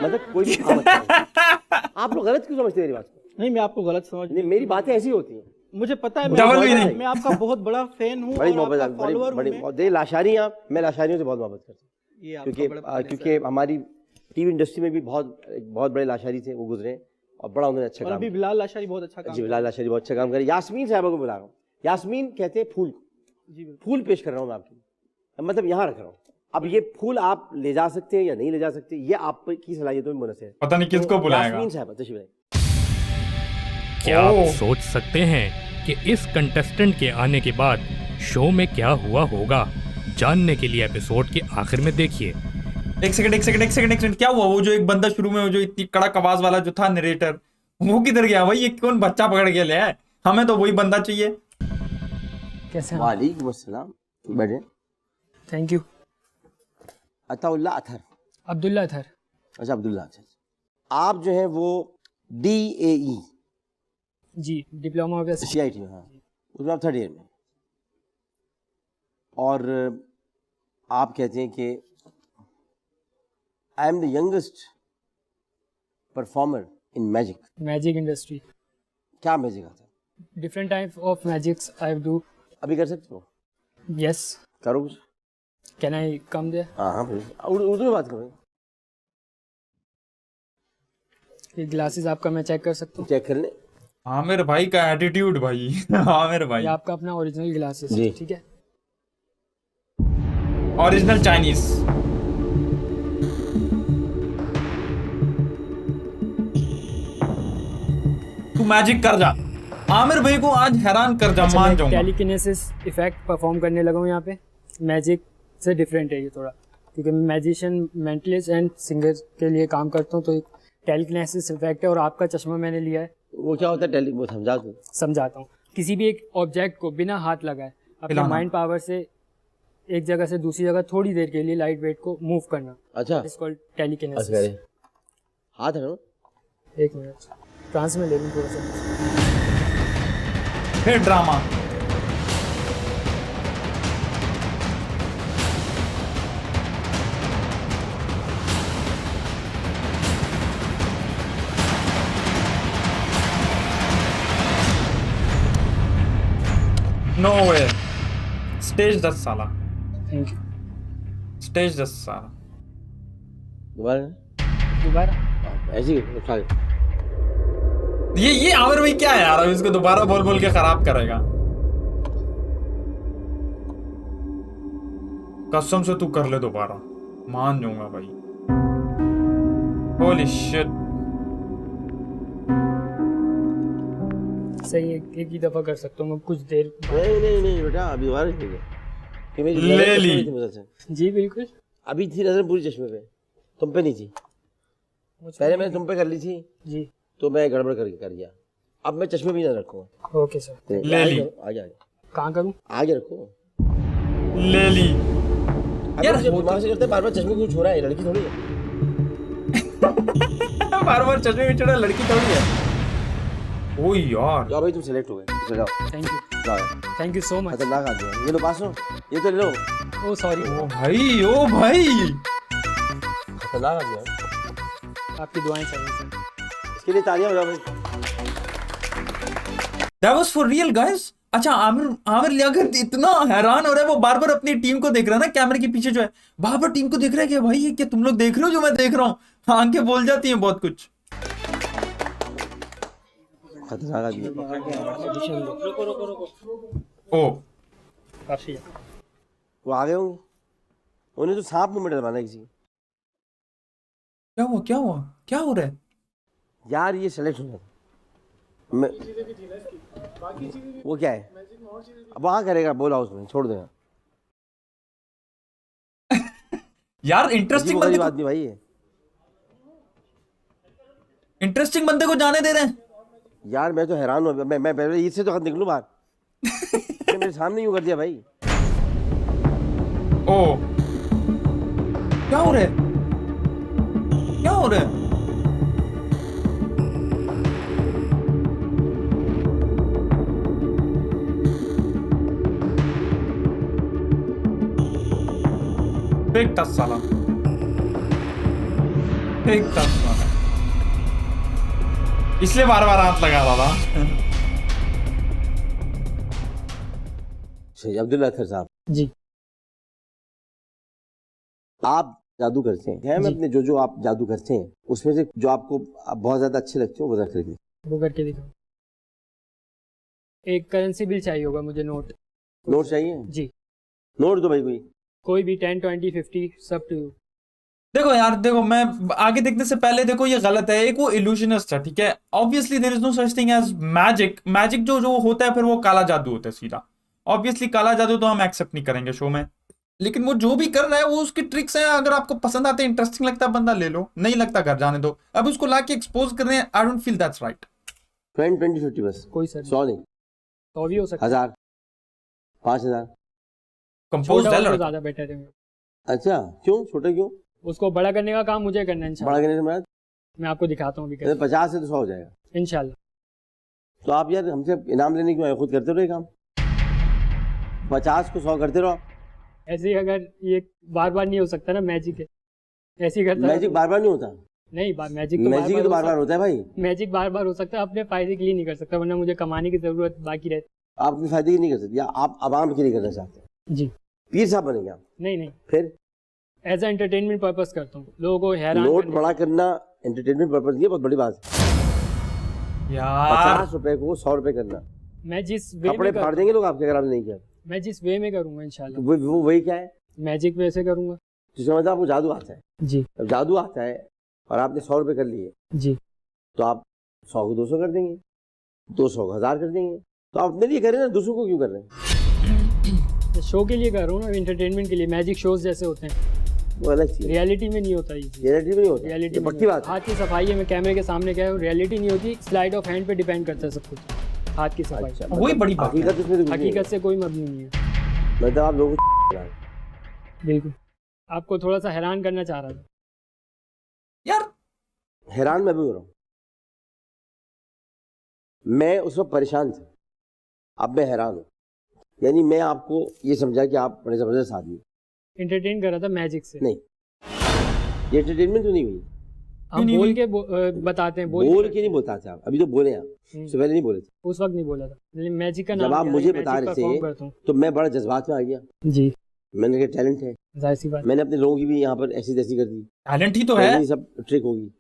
मतलब कोई भी काम अच्छा नहीं। आप लोग गलत क्यों समझते हैं मेरी बात को? नहीं, मैं आपको गलत समझ नहीं, मेरी बातें ऐसी होती हैं। मुझे पता है, मैं आपका बहुत बड़ा फैन हूँ, बड़ी मोहब्बत, बड़ी लाशारी। आप, मैं लाशारियों से बहुत मोहब्बत करता हूँ, क्योंकि हमारी टीवी इंडस्ट्री में भी बहुत बड़े लाशारी थे, वो गुजरे और बड़ा उन्होंने अच्छा काम। अभी बिलाल लाशारी बहुत अच्छा काम। जी, बिलाल लाशारी बहुत अच्छा काम करे। यास्मीन साहबा को बुला रहा हूँ। यास्मीन कहते हैं फूल को, फूल पेश कर रहा हूँ मैं आपकी, मतलब यहाँ रख रहा हूँ। अब ये फूल आप ले जा सकते हैं या नहीं ले जा सकते, ये आपकी सलाहियतों में मुनहसर है। पता नहीं किसको बुलाएगा। यास्मीन साहबा तशरीफ लाइए। क्या आप सोच सकते हैं कि इस कंटेस्टेंट के आने के बाद शो में क्या हुआ होगा? जानने के लिए एपिसोड के आखिर में देखिए। एक सेकंड, क्या हुआ? वो जो एक बंदा शुरू में जो इतनी कड़क आवाज वाला जो था नरेटर, वो किधर गया भाई? ये कौन बच्चा पकड़ के ले आए? हमें तो वही बंदा चाहिए। कैसे? वालेकुम अस्सलाम, बैठे। Thank you. अताउल्लाह अथर। अब्दुल्ला अथर। अच्छा, अब्दुल्ला अथर। आप जो है वो DAE जी, डिप्लोमा ऑफ CIT में, हाँ, उसमें आप 3rd ईयर में, और आप कहते हैं कि I am the youngest performer in magic industry. क्या मैजिक आता है? Different type of magics I do. अभी कर सकते हो? यस। करो कुछ। Can I come there? हाँ, उर्दू में बात करो। ये ग्लासेस आपका मैं चेक कर सकता हूँ? चेक कर ले। आमिर भाई का एटीट्यूड भाई। आमिर भाई, ये आपका अपना ओरिजिनल ग्लासेस, ठीक है? Original Chinese. तू मैजिक कर जा, आमिर भाई को आज हैरान कर जा। मान जाऊंगा। टेलीकिनेसिस इफेक्ट परफॉर्म करने लगा हूँ यहाँ पे। मैजिक से डिफरेंट है ये थोड़ा, क्योंकि मैं मैजिशियन, मेंटलिस्ट एंड सिंगर के लिए काम करता हूँ, तो टेलीकिनेसिस इफेक्ट है। और आपका चश्मा मैंने लिया है। वो क्या होता है? वो समझाता हूँ। किसी भी एक ऑब्जेक्ट को बिना हाथ लगाए अपने माइंड पावर से एक जगह से दूसरी जगह थोड़ी देर के लिए लाइट वेट को मूव करना। अच्छा, इट्स कॉल्ड टेलीकिनेसिस। हाथ है ना? एक मिनट, ट्रांस में ले लूँ थोड़ा सा। फिर ड्रामा। नो वे। स्टेज 10 साला। Thank you. स्टेज 10 साला। दोबारा ऐसे ही उठा। ये आमिर भाई क्या है यार? अब इसको दोबारा बोल के खराब करेगा। कसम से तू कर ले दोबारा, मान जाऊंगा भाई। Holy shit. सही है, एक ही दफा कर सकता हूँ मैं कुछ देर। नहीं बेटा, अभी दोबारा ले ली। जी बिल्कुल। अभी थी नजर पूरी चश्मे पे, तुम पे नहीं थी। पहले मैंने तुम पे कर ली थी जी, तो मैं गड़बड़ कर गया। अब मैं चश्मे भी ना रखूंगा। Okay sir. ले ली। आगे कहाँ करूँ? आगे रखो। ले ली यार दिमाग से करते बार-बार चश्मे क्यों छोड़ा है, लड़की थोड़ी है। बार-बार चश्मे में छोड़ा लड़की थोड़ी है। ओ यार जाओ भाई तुम सिलेक्ट हो गए, चलो जाओ। थैंक यू, जाओ। Thank you so much. खतरनाक आदमी है ये। लो पास हो, ये तो ले लो। ओ सॉरी। ओ भाई खतरनाक आदमी है। आपकी दुआएं चाहिए सर। इसके लिए तालियां बजाओ भाई। That was for real guys। अच्छा आमिर लियाकत इतना हैरान हो रहा है, वो बार बार अपनी टीम को देख रहा है ना, कैमरे के पीछे जो है बार बार टीम को देख रहा है कि भाई ये क्या तुम लोग देख रहे हो जो मैं देख रहा हूँ। आंखें बोल जाती हैं बहुत कुछ। खतरनाक आदमी। ओ वो आ गए होंगे, उन्हें तो सांप मुंह में डलवाना किसी। क्या हुआ क्या हो रहा है यार? ये सेलेक्ट होना मैं वो क्या है अब वहां करेगा, बोल हाउस में छोड़ देगा। यार इंटरेस्टिंग बंदे आदमी भाई है, इंटरेस्टिंग बंदे को जाने दे रहे हैं यार। मैं तो हैरान हूँ। मैं पहले इससे तो निकलूं बाहर। मेरे सामने यूं कर दिया भाई। ओ क्या हो रहा है? एक टच साला, इसलिए बार बार हाथ लगा रहा था। अब्दुल अख्तर साहब जी, आप जादू करते हैं मैं अपने जो आप जादू करते हैं उसमें से जो आपको बहुत ज्यादा अच्छे लगते हैं वो करके दिखाओ। वो करके दिखाओ। एक करेंसी बिल चाहिए होगा मुझे, नोट चाहिए जी। नोट दो भाई, कोई भी 10, 20, 50 सब टू यू। देखो यार, देखो मैं आगे देखने से पहले देखो ये गलत है। एक वो इल्यूशनिस्ट है, ठीक है। Obviously there is no such thing as magic जो होता है फिर वो काला जादू होता है सीधा। ऑब्वियसली काला जादू तो हम एक्सेप्ट नहीं करेंगे शो में, लेकिन वो जो भी कर रहा है वो उसकी ट्रिक्स हैं। अगर आपको पसंद आते हैं, इंटरेस्टिंग लगता है, बंदा ले लो, नहीं लगता घर जाने दो। अब उसको लाके एक्सपोज कर रहे हैं, I don't feel that's right. 20, 50 बस, कोई सर 100 नहीं, 100 भी हो सकता है, 1000, 5000 कंपोज है तो ज्यादा बेटर है। अच्छा क्यों? छोटा क्यों? उसको बड़ा करने का काम मुझे करना है इंशाल्लाह। बड़ा करने के बाद मैं आपको दिखाता हूँ 50 से तो 100 हो जाएगा इंशाल्लाह। तो आप यार हमसे इनाम लेने क्यों आए? खुद करते रहो ये काम। 50 को 100 करते रहो। ऐसे ही अगर ये बार बार नहीं हो सकता ना, मैजिक है ऐसे ही करता। मैजिक बार बार नहीं होता। नहीं, मैजिक तो बार बार होता है भाई। मैजिक बार बार हो सकता है, अपने फायदे के लिए नहीं कर सकता, वरना मुझे कमाने की जरूरत बाकी रहती। आप अपने फायदे के लिए नहीं कर सकते, आप आवाम के लिए करना चाहते हैं जी। पीर साहब बनेंगे आप? नहीं, फिर एज ए एंटरटेनमेंट पर्पस करता हूँ, लोगों को हैरान। नोट बड़ा करना एंटरटेनमेंट पर्पस नहीं है, बहुत बड़ी बात यार। 50 रुपए को 100 रुपए करना। मैं जिस वे कपड़े फाड़ देंगे लोग आपके अगर आपने नहीं किया। मैं जिस वे में करूंगा इंशाल्लाह। वो वही क्या है? मैजिक वैसे करूंगा जिसमें मतलब आपको जादू आता है जी। अब जादू आता है और आपने 100 रुपए कर लिए जी, तो आप 100 को 200 कर देंगे, 200 को 1000 कर देंगे। तो आप अपने लिए करें ना, दूसरों को क्यों कर रहे हैं? शो के लिए कर रहा हूँ ना, एंटरटेनमेंट के लिए। मैजिक शोज जैसे होते हैं वो अलग चीज, रियलिटी में नहीं होता। रियलिटी में नहीं होता, रियलिटी पक्की बात। हाथ की सफाई है, मैं कैमरे के सामने क्या है, रियलिटी नहीं होती। स्लाइड ऑफ हैंड पे डिपेंड करता है सब कुछ, हाथ की सफाई। अच्छा, वही बड़ी बात है। हकीकत से कोई मबनी नहीं है। मतलब आप लोगों को बिल्कुल आपको थोड़ा सा हैरान करना चाह रहा था यार। हैरान मैं भी हो रहा हूँ। मैं उस वक्त परेशान था, अब मैं हैरान हूँ। यानी मैं आपको ये समझा कि आप बड़े जबरदस्त आदमी। एंटरटेन कर रहा था मैजिक से। नहीं, ये एंटरटेनमेंट तो नहीं हुई। हम बोल के बताते हैं। बोल के नहीं बताते आप, अभी तो बोले आप, उससे पहले नहीं बोले थे। उस वक्त नहीं बोला था, मैजिक का जब नाम आप मुझे बता रहे थे तो मैं बड़ा जज्बात में आ गया जी। मैंने कहा टैलेंट है, जाहिर सी बात। मैंने अपने लोगों की भी यहाँ पर ऐसी तैसी कर दी। टैलेंट ही तो है, सब ट्रिक होगी।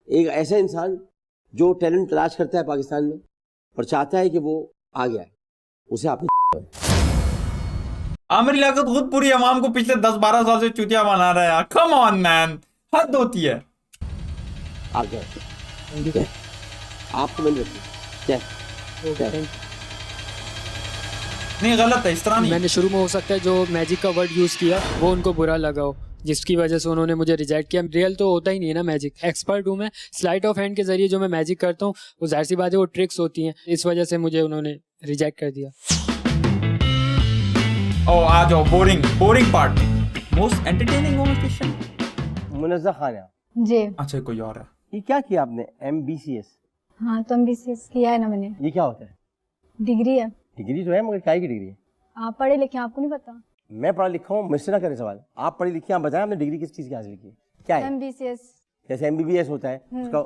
एक ऐसा इंसान जो टैलेंट तलाश करता है पाकिस्तान में और चाहता है कि वो आ गया है, उसे आपने आमिर लियाकत खुद पूरी अवाम को पिछले 10-12 साल से चूतिया बना रहा है। कम ऑन मैन, हद होती है। आ गया आपको मैंने क्या नहीं, गलत है, इस तरह नहीं। मैंने शुरू में हो सकता है जो मैजिक का वर्ड यूज किया वो उनको बुरा लगा हो, जिसकी वजह से उन्होंने मुझे रिजेक्ट किया। रियल तो होता ही नहीं है ना मैजिक। एक्सपर्ट हूँ मैं, स्लाइट ऑफ हैंड के जरिए जो मैं मैजिक करता हूँ वो जाहिर सी बात है वो ट्रिक्स होती हैं, इस वजह से मुझे उन्होंने रिजेक्ट कर दिया। ओ आ जाओ, boring part, most entertaining moment question. Munazza खाना। जी। अच्छा कोई और है? ये क्या किया आपने? MBCS? हाँ तो MBCS किया है ना मैंने। ये क्या होता है? डिग्री है। डिग्री तो है मगर क्या की डिग्री है? आप पढ़े लिखे, आपको नहीं पता? मैं पढ़ा लिखा हूँ, मुझसे ना करें सवाल। आप पढ़े लिखे, आप बताएं आपने डिग्री किस चीज़ की हासिल की है? क्या है? MBCS। जैसे MBBS होता है, उसका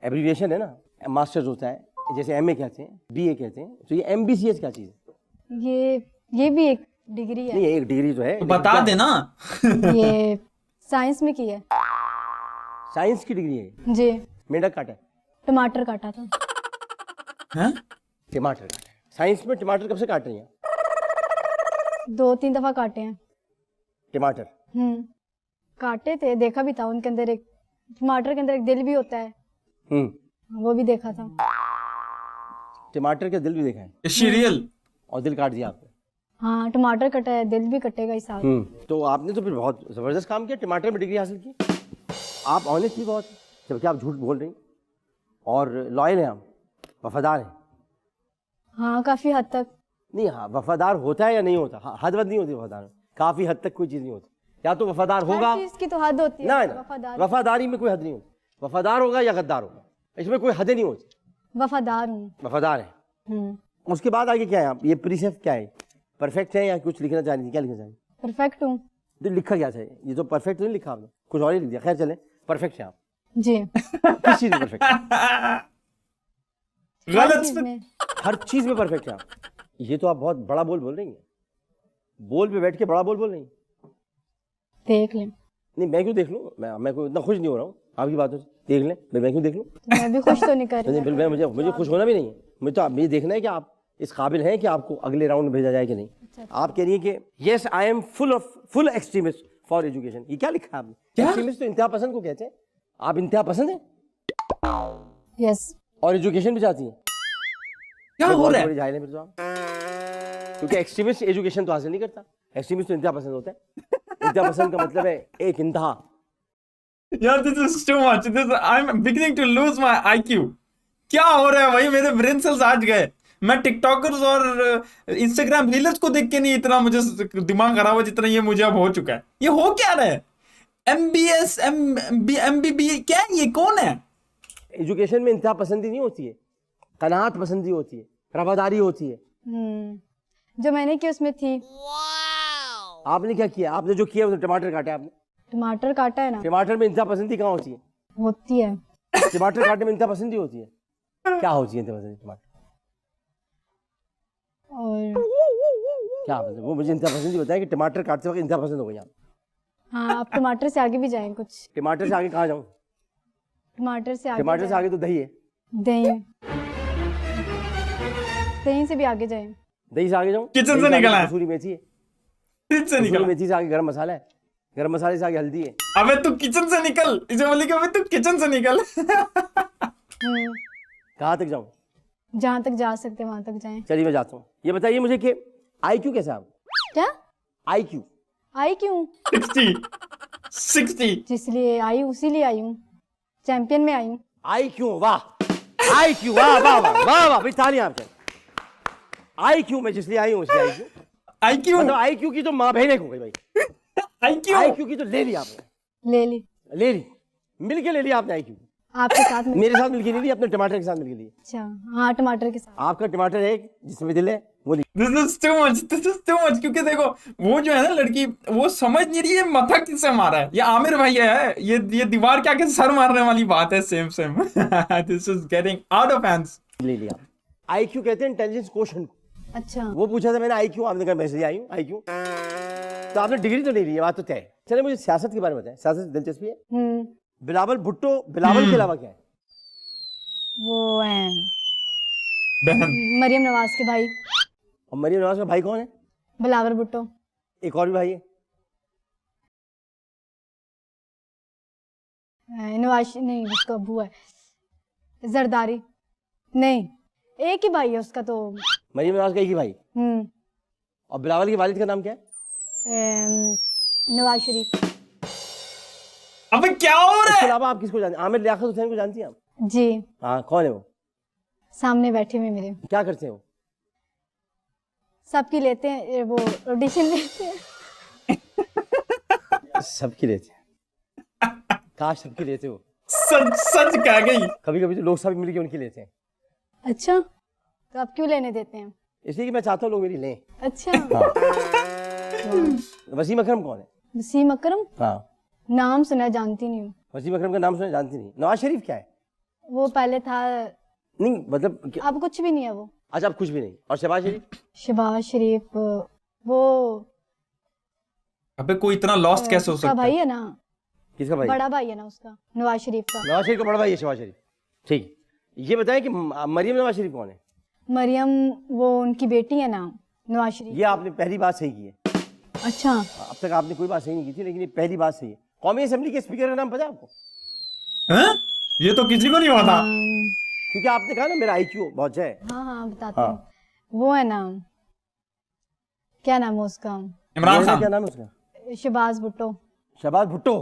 एब्रीविएशन है ना, मास्टर्स होता है, जैसे MA कहते हैं, BA कहते हैं, तो ये MBCS क्या चीज़ है? ये भी एक डिग्री है। नहीं, एक डिग्री तो है, तो बता देना। ये साइंस में की है। साइंस की डिग्री है जी। मेंढक काटा है? टमाटर काटा था। हैं? टमाटर काटा है। साइंस में टमाटर कब से काट रही हैं? 2-3 दफा काटे हैं टमाटर। काटे थे, देखा भी था उनके अंदर एक टमाटर के अंदर एक दिल भी होता है, वो भी देखा था। टमाटर का दिल भी देखा है? सीरियल। और दिल काट दिया आपने? हाँ टमाटर कटा है, दिल भी कटेगा इस साल। तो आपने तो फिर बहुत जबरदस्त काम किया, टमाटर में डिग्री हासिल की। आप ऑनेस्ट भी बहुत, जबकि आप झूठ बोल रही और लॉयल हैं, आप वफादार हैं। हाँ काफी हद तक। नहीं, हाँ वफादार होता है या नहीं होता? हाँ, हद वद नहीं होती वफादार, काफी हद तक कोई चीज़ नहीं होती। या तो वफादार होगा, हर चीज की तो हद होती है ना, वफादारी में कोई हद नहीं होती। वफादार होगा या गद्दार होगा, इसमें कोई हदें नहीं होती। वफादार हूँ। वफादार है। उसके बाद आगे क्या है? आप ये प्रीसेप्ट क्या है? परफेक्ट है या कुछ लिखना चाह रही थी? क्या लिखना चाह रही? परफेक्ट हूँ। तो लिखा क्या चाहिए? ये तो परफेक्ट नहीं लिखा आपने, कुछ और ही लिख दिया। खैर चले, परफेक्ट है आप। जी। किस चीज में परफेक्ट? गलत। हर चीज में परफेक्ट है आप। ये तो आप बहुत बड़ा बोल रही हैं। बोल पे बैठ के बड़ा बोल रही हैं। देख लें। नहीं, मैं क्यों देख लूं? मैं कोई इतना खुश नहीं हो रहा हूँ आपकी बातों से। देख लें, मैं क्यों देख लूं? मैं भी खुश तो नहीं कर रही। मुझे खुश होना भी नहीं है। मुझे तो आप ये देखना है कि आप इस काबिल हैं कि आपको अगले राउंड में भेजा जाए कि नहीं। आप कह रही है कि yes I am full extremist for education. ये क्या लिखा है आपने? एक्सट्रीमिस्ट तो इंतहा पसंद को कहते हैं। आप इंतहा पसंद हैं? यस। और एजुकेशन भी चाहती हैं? क्या हो रहा है? जाहिल है फिर तो आप, क्योंकि एक्सट्रीमिस्ट एजुकेशन तो हासिल नहीं करता। एक्सट्रीमिस्ट तो इंतहा पसंद होता है। इंतहा पसंद का मतलब है एक इंतहा। यार this is too much, this I am beginning to lose my IQ। क्या हो रहा है भाई? मेरे ब्रेन सेल्स आज गए। मैं टिकटॉकर्स और इंस्टाग्राम रीलर्स को देख के नहीं इतना मुझे दिमाग खराब है जितना ये मुझे अब हो चुका है। ये हो क्या रहा है? MBS MBB क्या है? ये कौन है? एजुकेशन में इंतहा पसंदी नहीं होती है, कनात पसंदी होती है, रवादारी होती है। जो मैंने की उसमें थी। आपने क्या किया? आपने जो किया उसने टमाटर काटे। आपने टमाटर काटा है ना। टमाटर में इंतहा पसंदी कहाँ होती है? होती है। टमाटर काटने में इंतहा पसंदी होती है? क्या होती है इंतहा पसंदी? टमाटर और क्या वो मुझे इंतहा पसंदी बताया कि टमाटर काटते वक्त इंतहा पसंद हो गई आप। हाँ आप टमाटर से आगे भी जाएं कुछ। टमाटर से आगे कहाँ जाऊँ? टमाटर से आगे तो दही है। दही से भी आगे जाएं। दही से आगे जाऊँ? किचन से निकला है। कसूरी मेथी है। किचन से निकला। मेथी से आगे गरम मसाला है। गरम मसाले से आगे हल्दी है। अबे तू किचन से निकल। इसे बोले कि अबे तू किचन से निकल। कहाँ तक जाऊँ? जहाँ तक जा सकते वहां तक जाएं। चलिए मैं जाता हूँ। ये बताइए मुझे कि IQ कैसा है आप? क्या IQ? 60। जिसलिए आई उसी लिए आई हूँ, चैंपियन में आई हूँ। IQ वाह, IQ वाह वाह वाह वाह वाह, तालियां आपके। IQ में जिसलिए आई हूँ उसलिए IQ मतलब IQ की तो माँ बहने हो गई भाई। IQ की तो ले ली आपने। ले ली मिलके ले लिया आपने IQ। आपके साथ मेरे साथ मिलके नहीं ली, अपने टमाटर के साथ मिलके ली। अच्छा हाँ टमाटर के साथ। आपका टमाटर है जिसमें दिल है वो नहीं। This is too much क्योंकि देखो वो जो है ना लड़की वो समझ नहीं रही है माथा किससे मारा है। ये आमिर भाई है, ये दीवार क्या के सर मारने वाली बात है। Same this is getting out of hands. ले लिया। IQ कहते हैं इंटेलिजेंस क्वोशंट। अच्छा वो पूछा था मैंने IQ, आपने कहा मैसेज आई हूँ IQ। तो आपने डिग्री तो ले ली है, बात तो तय है। चलिए मुझे सियासत के बारे में बताएं। सियासत दिलचस्पी है? बिलावल भुट्टो, बिलावल के अलावा क्या है? वो है बहन मरियम नवाज के भाई। और मरियम नवाज का भाई कौन है? बिलावल भुट्टो। एक और भी भाई है? नवाज नहीं, उसका अबू है जरदारी। नहीं एक ही भाई है उसका तो। मरियम नवाज का एक ही भाई। और बिलावल के वालिद का नाम क्या है? नवाज शरीफ। अबे क्या हो रहा है? इसके अलावा आप किसको जानते हैं? आमिर लियाकत हुसैन को जानती हैं आप? जी हाँ, कौन है वो? सामने बैठे हुए मेरे। क्या करते हैं वो? सबकी लेते हैं, वो ऑडिशन लेते हैं। सबकी लेते हैं। काश सबकी लेते हो। सच सच कह गई। कभी कभी तो लोग सब मिलके उनकी लेते हैं। अच्छा, तो आप क्यों लेने देते हैं? इसलिए कि मैं चाहता हूँ लोग मेरी लें। अच्छा। हाँ। वसीम अकरम कौन है? वसीम अकरम? हाँ। नाम सुना, जानती नहीं हूँ। वसीम अकरम का नाम सुना, जानती नहीं। नवाज शरीफ क्या है? वो पहले था। नहीं मतलब अब कुछ भी नहीं है वो। अच्छा, अब कुछ भी नहीं। और शहबाज शरीफ? शहबाज शरीफ वो अबे कोई इतना लॉस्ट कैसे हो सकता है? भाई है ना। किसका भाई? बड़ा भाई है ना उसका, नवाज शरीफ का। नवाज शरीफ का बड़ा भाई है शहबाज शरीफ। ठीक, ये बताएं कि मरियम नवाज शरीफ कौन है? मरियम वो उनकी बेटी है ना, नवाज शरीफ। ये आपने पहली बात सही की है। अच्छा। अब तक आपने कोई बात सही नहीं की थी, लेकिन ये पहली बात सही है। कौमी असेंबली के स्पीकर का नाम पता है आपको? हैं? ये तो किसी को नहीं पता। क्योंकि आपने कहा ना मेरा आईक्यू बहुत है। हाँ हाँ बताते हैं। वो है ना, क्या नाम है उसका? इमरान खान। क्या नाम है उसका? शहबाज भुट्टो। शहबाज भुट्टो।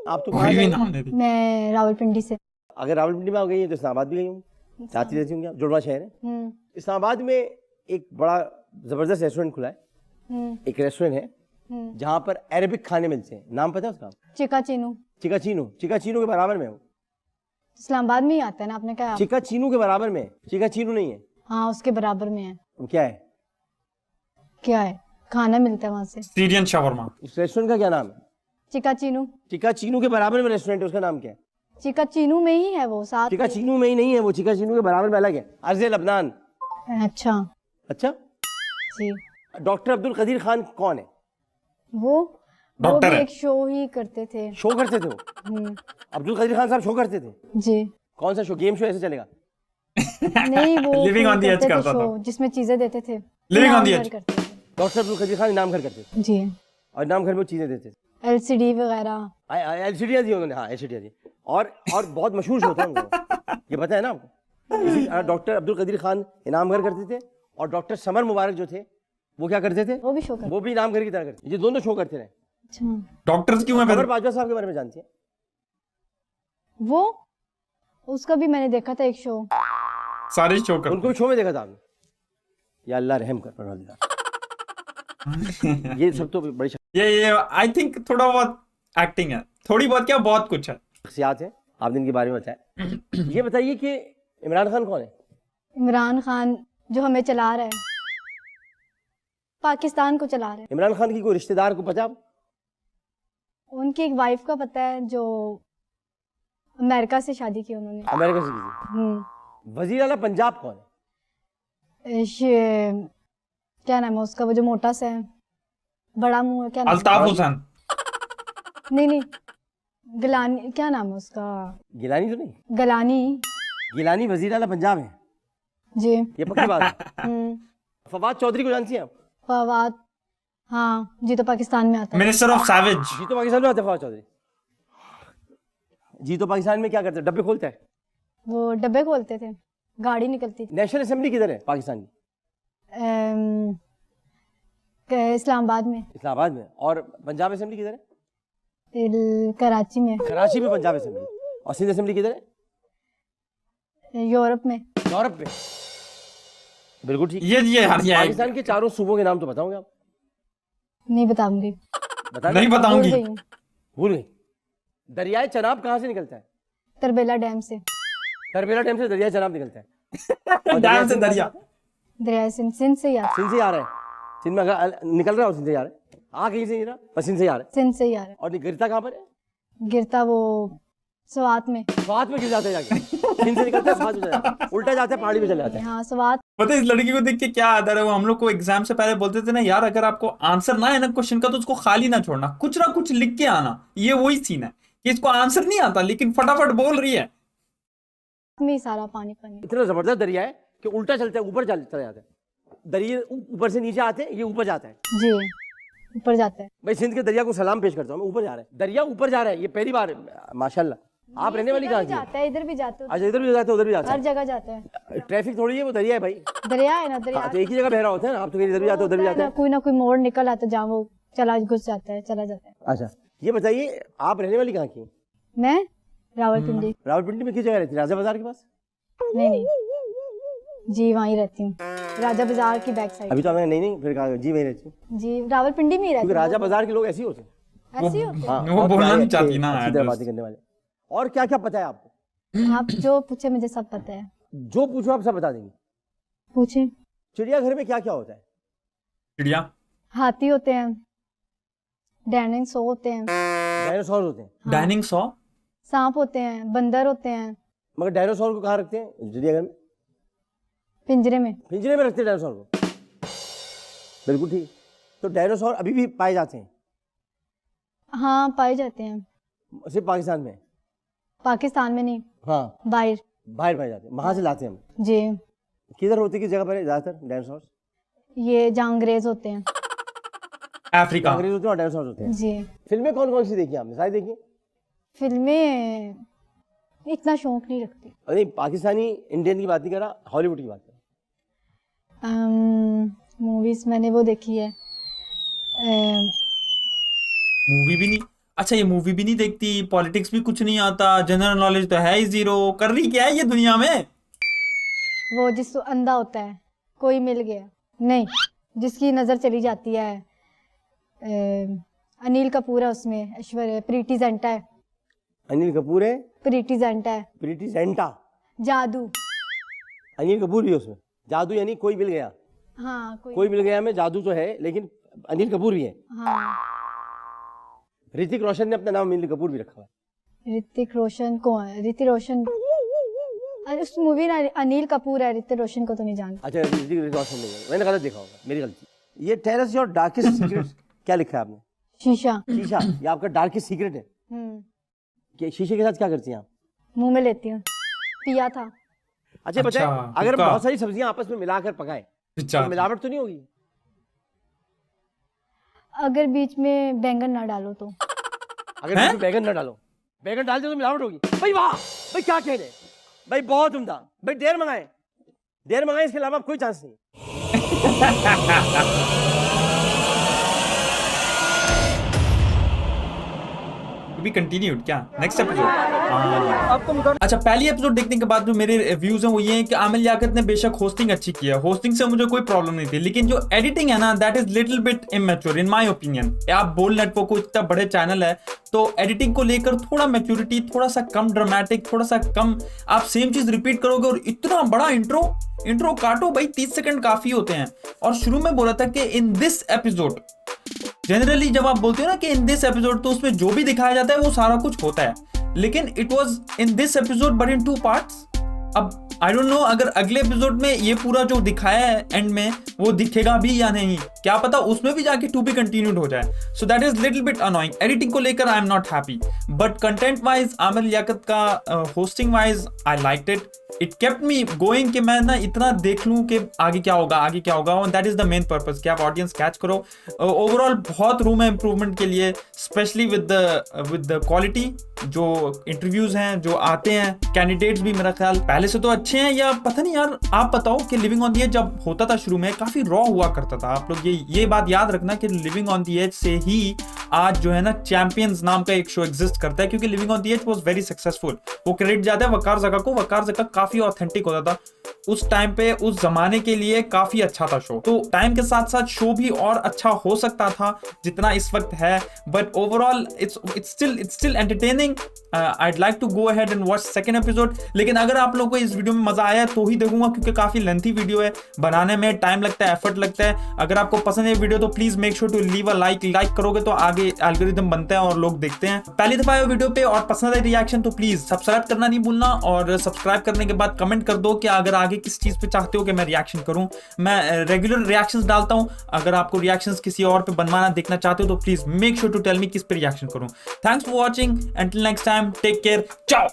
आप तो मैं रावलपिंडी से। अगर रावलपिंडी में आ गई है तो इस्लामाबाद भी गई हूँ, साथ ही रहती होंगी आप, जुड़वा शहर है। इस्लामाबाद में एक बड़ा जबरदस्त रेस्टोरेंट खुला है। एक रेस्टोरेंट है जहाँ पर अरेबिक खाने मिलते हैं। नाम पता है उसका? चिका चीनू। चिका चीनू। चिका चीनू के बराबर में हो। इस्लामाबाद में ही आता है ना, आपने कहा। चिका चीनू के बराबर में। चिका चीनू नहीं है। हाँ, उसके बराबर में है। वो क्या है? क्या है? खाना मिलता है वहाँ से, सीरियन शावरमा। उस रेस्टोरेंट का क्या नाम है? चिका चीनू। चिका चीनू के बराबर में रेस्टोरेंट है, उसका नाम क्या है? चिका चीनू में ही है वो, साथ। चिका चीनू में ही नहीं है वो, चिका चीनू के बराबर में अलग है। अर्ज़े लबनान। अच्छा। अच्छा जी। डॉक्टर अब्दुल कदीर खान कौन है? वो भी एक शो ही करते थे। शो करते थे वो? अब्दुल कदीर खान साहब शो करते थे? जी। कौन सा शो? गेम शो ऐसे चलेगा? नहीं, वो लिविंग ऑन द एज करता शो था, जिसमें चीजें देते थे। Living on the edge. Doctor Abdul Qadeer Khan इनाम घर करते थे। जी। और इनाम घर में चीजें देते थे, एलसीडी वगैरह। एलसीडियां दी उन्होंने। हाँ, एलसीडियां दी। और बहुत मशहूर शो था उनको, ये पता है ना आपको? डॉक्टर अब्दुल कदीर खान इनाम घर करते थे, और डॉक्टर समर मुबारक जो थे वो क्या करते थे? वो भी शो करते। वो भी इनाम घर की तरह करते। ये दोनों शो करते रहे। अच्छा। डॉक्टर्स क्यों हैं? अमर बाजवा साहब के बारे में जानती है? वो उसका भी मैंने देखा था एक शो। सारे शो कर। उनको भी शो में देखा था आपने? या अल्लाह रहम कर परवरदिगार। ये सब तो बड़ी ये आई थिंक थोड़ा बहुत एक्टिंग है, थोड़ी बहुत क्या, बहुत कुछ है। शख्सियात है, आपने इनके बारे में बताया। ये बताइए कि इमरान खान कौन है? इमरान खान जो हमें चला रहा है, पाकिस्तान को चला रहा है। इमरान खान की कोई रिश्तेदार को पता है? उनकी एक वाइफ का पता है, जो अमेरिका से शादी की उन्होंने। अमेरिका से की। वजीर आला पंजाब कौन है? क्या नाम है उसका, वो जो मोटा सा है, बड़ा मुंह है, क्या नाम? अल्ताफ हुसैन। नहीं, गिलानी, क्या नाम है उसका? गिलानी तो नहीं? गलानी। गिलानी वजीर आला पंजाब है जी। ये पक्की बात है। फवाद चौधरी को जानती हैं आप? फवाद, हाँ जी, तो पाकिस्तान में आता है। Minister of savage. जी तो पाकिस्तान में आता है फवाद चौधरी। जी तो पाकिस्तान में क्या करते हैं? डब्बे खोलता है। वो डब्बे खोलते थे, गाड़ी निकलती थी। नेशनल असेंबली किधर है पाकिस्तान की? इस्लामाबाद में। इस्लामाबाद में। और पंजाब असेंबली किधर है? कराची में। कराची में पंजाब असेंबली। और सिंध असेंबली किधर है? यूरोप में। यूरोप में, बिल्कुल ठीक। ये पाकिस्तान के चारों सूबों के नाम तो बताओगे आप? नहीं बताऊंगी। नहीं बताऊंगी। भूल गई। दरियाए चनाब कहाँ से निकलता है? तरबेला डैम से। तरबेला डैम से दरियाए चनाब निकलता है। डैम से दरिया? दरिया सिंध से ही आता है। सिंध से आ रहा है। सिंध में अगर निकल रहा है और सिंध से आ रहा है। आ कहीं से नहीं रहा, बस सिंध से आ रहा है। सिंध से ही आ रहा है। और गिरता कहाँ पर है? गिरता वो स्वात में। स्वात में गिर जाते हैं जाके। सिंध से निकलता है, स्वात में चला जाता है, उल्टा जाते हैं, पहाड़ी में चले जाते हैं। हाँ, स्वात। पता है इस लड़की को देख के क्या आता है, वो हम लोग को एग्जाम से पहले बोलते थे ना यार, अगर आपको आंसर ना है ना क्वेश्चन का तो उसको खाली ना छोड़ना, कुछ ना कुछ लिख के आना। ये वही सीन है कि इसको आंसर नहीं आता लेकिन फटाफट बोल रही है। में सारा पानी पानी। इतना जबरदस्त दरिया है कि उल्टा चलता है, ऊपर चला जाता है। दरिया ऊपर से नीचे आते हैं, ये ऊपर जाता है। जी, ऊपर जाता है। भाई सिंध के दरिया को सलाम पेश करता हूँ मैं। ऊपर जा रहा है दरिया, ऊपर जा रहा है। ये पहली बार माशाल्लाह। आप रहने वाली कहाँ की? जाता है, इधर भी जाते हैं। अच्छा, इधर भी जाते हैं, उधर भी जाते हैं, हर जगह जाते हैं। ट्रैफिक थोड़ी है, वो दरिया है भाई। दरिया है ना, दरिया। हाँ, तो एक ही जगह बह रहा होता है ना। आप तो इधर भी जाते हो, उधर भी जाते हैं। कोई ना कोई मोड़ निकल आता है जहाँ वो चला घुस जाता है, चला जाता है। अच्छा, ये बताइए आप रहने वाली कहाँ की? मैं रावलपिंडी। रावलपिंडी में किस जगह रहती है? राजा बाजार के पास? नहीं, जी वहीं रहती हूँ, राजा बाजार की बैक साइड। अभी तो मैंने नहीं फिर कहा जी वहीं रहती हूँ। जी रावलपिंडी में ही रहती क्योंकि हूँ। राजा बाजार के लोग ऐसे ही होते हैं, ऐसे ही होते हैं। हाँ, वो और बोलना प्यारे, नहीं चाहती ना अच्छी तरह एड्रेस। बातें करने वाले। और क्या क्या पता है आपको? आप जो पूछे मुझे सब पता है। जो पूछो आप सब बता देंगे। पूछे। चिड़ियाघर में क्या क्या होता है? चिड़िया, हाथी होते हैं, डायनासोर होते हैं, डायनासोर होते हैं। डाइनिंग सॉ, सांप होते हैं, बंदर होते हैं। मगर डायनासोर को कहाँ रखते हैं चिड़ियाघर में? पिंजरे में। पिंजरे में रखते हैं डायनासोर को, बिल्कुल ठीक। तो डायनासोर अभी भी पाए जाते हैं? हाँ पाए जाते हैं। सिर्फ पाकिस्तान में? पाकिस्तान में नहीं, हाँ बाहर। बाहर पाए जाते हैं, वहां से लाते हैं हम। जी। किधर होती किस जगह पर ज्यादातर डायनासोर? ये जांग्रेज होते हैं, अफ्रीका। अंग्रेज होते हैं और डायनासोर होते हैं। जी। फिल्में कौन कौन सी देखी आपने? सारी देखी? फिल्में इतना शौक नहीं रखती। अरे पाकिस्तानी इंडियन की बात नहीं कर रहा, हॉलीवुड की बात कर। मूवीज मैंने वो देखी है। मूवी भी नहीं, अच्छा ये मूवी भी नहीं देखती, पॉलिटिक्स भी कुछ नहीं आता, जनरल नॉलेज तो है ही जीरो, कर रही क्या है ये दुनिया में? वो जिसको अंधा होता है, कोई मिल गया नहीं, जिसकी नजर चली जाती है, अनिल कपूर है उसमें, ऐश्वर्या, प्रीति जिंटा है। अनिल कपूर है, प्रीति जिंटा है। प्रीति जिंटा। जादू। अनिल कपूर भी है उसमें। जादू यानी कोई मिल गया। हाँ कोई मिल गया में जादू तो है, लेकिन अनिल कपूर भी है। हाँ। ऋतिक रोशन ने अपना नाम अनिल कपूर भी रखा है। ऋतिक रोशन कौन है? ऋतिक रोशन उस मूवी में अनिल कपूर है, ऋतिक रोशन को तो नहीं जानती। अच्छा ऋतिक रोशन नहीं है, मैंने गलत देखा होगा, मेरी गलती। ये tell us your darkest secret क्या लिखा है आपने? शीशा। शीशा, ये आपका डार्केस्ट सीक्रेट है? कि शीशे के साथ क्या करती हैं आप? मुंह में लेती हूँ, पिया था। अच्छा बताए, अगर हुक्का। बहुत सारी सब्जियां आपस में मिलाकर पकाए तो मिलावट तो नहीं होगी? अगर बीच में बैंगन ना डालो तो। अगर बीच में बैंगन ना डालो, बैंगन डाल दो तो मिलावट होगी? भाई वाह, भाई क्या कह रहे हैं भाई, बहुत उम्दा भाई। देर मंगाए, इसके अलावा कोई चांस नहीं। भी कंटिन्यूड क्या नेक्स्ट एपिसोड? अच्छा पहली एपिसोड देखने के बाद जो मेरे व्यूज हैं वो ये हैं कि आमिर लियाकत ने बेशक होस्टिंग अच्छी की है, होस्टिंग से मुझे कोई प्रॉब्लम नहीं थी, लेकिन जो एडिटिंग है ना that is little bit immature in my opinion. आप बोल नेटवर्क को इतना बड़े चैनल है तो एडिटिंग को लेकर थोड़ा मैच्योरिटी, थोड़ा सा कम ड्रामेटिक, थोड़ा सा कम आप सेम चीज रिपीट करोगे और इतना बड़ा इंट्रो काटो भाई, 30 सेकंड काफी होते हैं। और शुरू में बोला था कि इन दिस एपिसोड, जनरली जब आप बोलते हो ना कि इन दिस एपिसोड तो उसमें जो भी दिखाया जाता है वो सारा कुछ होता है, लेकिन it was in this episode but in 2 parts. अब आई डोंट नो अगर अगले एपिसोड में ये पूरा जो दिखाया है एंड में वो दिखेगा भी या नहीं, क्या पता उसमें भी जाके टू बी कंटिन्यूड हो जाए। So that is little bit annoying. Editing को लेकर I am not happy, but content wise Aamir Liaquat का hosting wise I liked it. It kept me going कि मैं ना इतना देख लूं कि आगे क्या होगा and that is the main purpose कि आप ऑडियंस कैच करो। ओवरऑल बहुत रूम है इंप्रूवमेंट के लिए, स्पेशली विद द क्वालिटी। जो इंटरव्यूज हैं जो आते हैं, कैंडिडेट्स भी मेरा ख्याल पहले से तो अच्छे हैं, या पता नहीं यार आप बताओ कि लिविंग ऑन द एज जब होता था शुरू में काफी रॉ हुआ करता था। आप लोग ये बात याद रखना कि लिविंग ऑन द एज से ही आज जो है ना चैंपियंस नाम का एक शो एग्जिस्ट करता है, क्योंकि living on the edge was very successful. वो क्रेडिट जाता है वकार जका को, वकार जका काफी ऑथेंटिक होता था उस टाइम पे, उस जमाने के लिए काफी अच्छा था शो। तो टाइम के साथ साथ शो भी और अच्छा हो सकता था जितना इस वक्त है, but overall it's still entertaining. I'd like to go ahead and watch second episode। लेकिन अगर आप लोगों को इस वीडियो में मजा आया तो ही देखूंगा, क्योंकि काफी लेंथी वीडियो है, बनाने में टाइम लगता है, एफर्ट लगता है। अगर आपको पसंद है वीडियो तो please make sure to leave a like करोगे तो आगे एल्गोरिथम बनता है और लोग देखते हैं। पहली दफा है वीडियो पे और पसंद है रिएक्शन तो प्लीज सब्सक्राइब करना नहीं भूलना, और सब्सक्राइब करने के बाद कमेंट कर दो कि अगर आगे किस चीज पे चाहते हो कि मैं रिएक्शन करूं। मैं रेगुलर रिएक्शंस डालता हूं, अगर आपको रिएक्शंस किसी और पे बनवाना देखना चाहते हो तो please make sure to tell me किस पे रिएक्शन करूं। Thanks for watching, until next time, take care, ciao।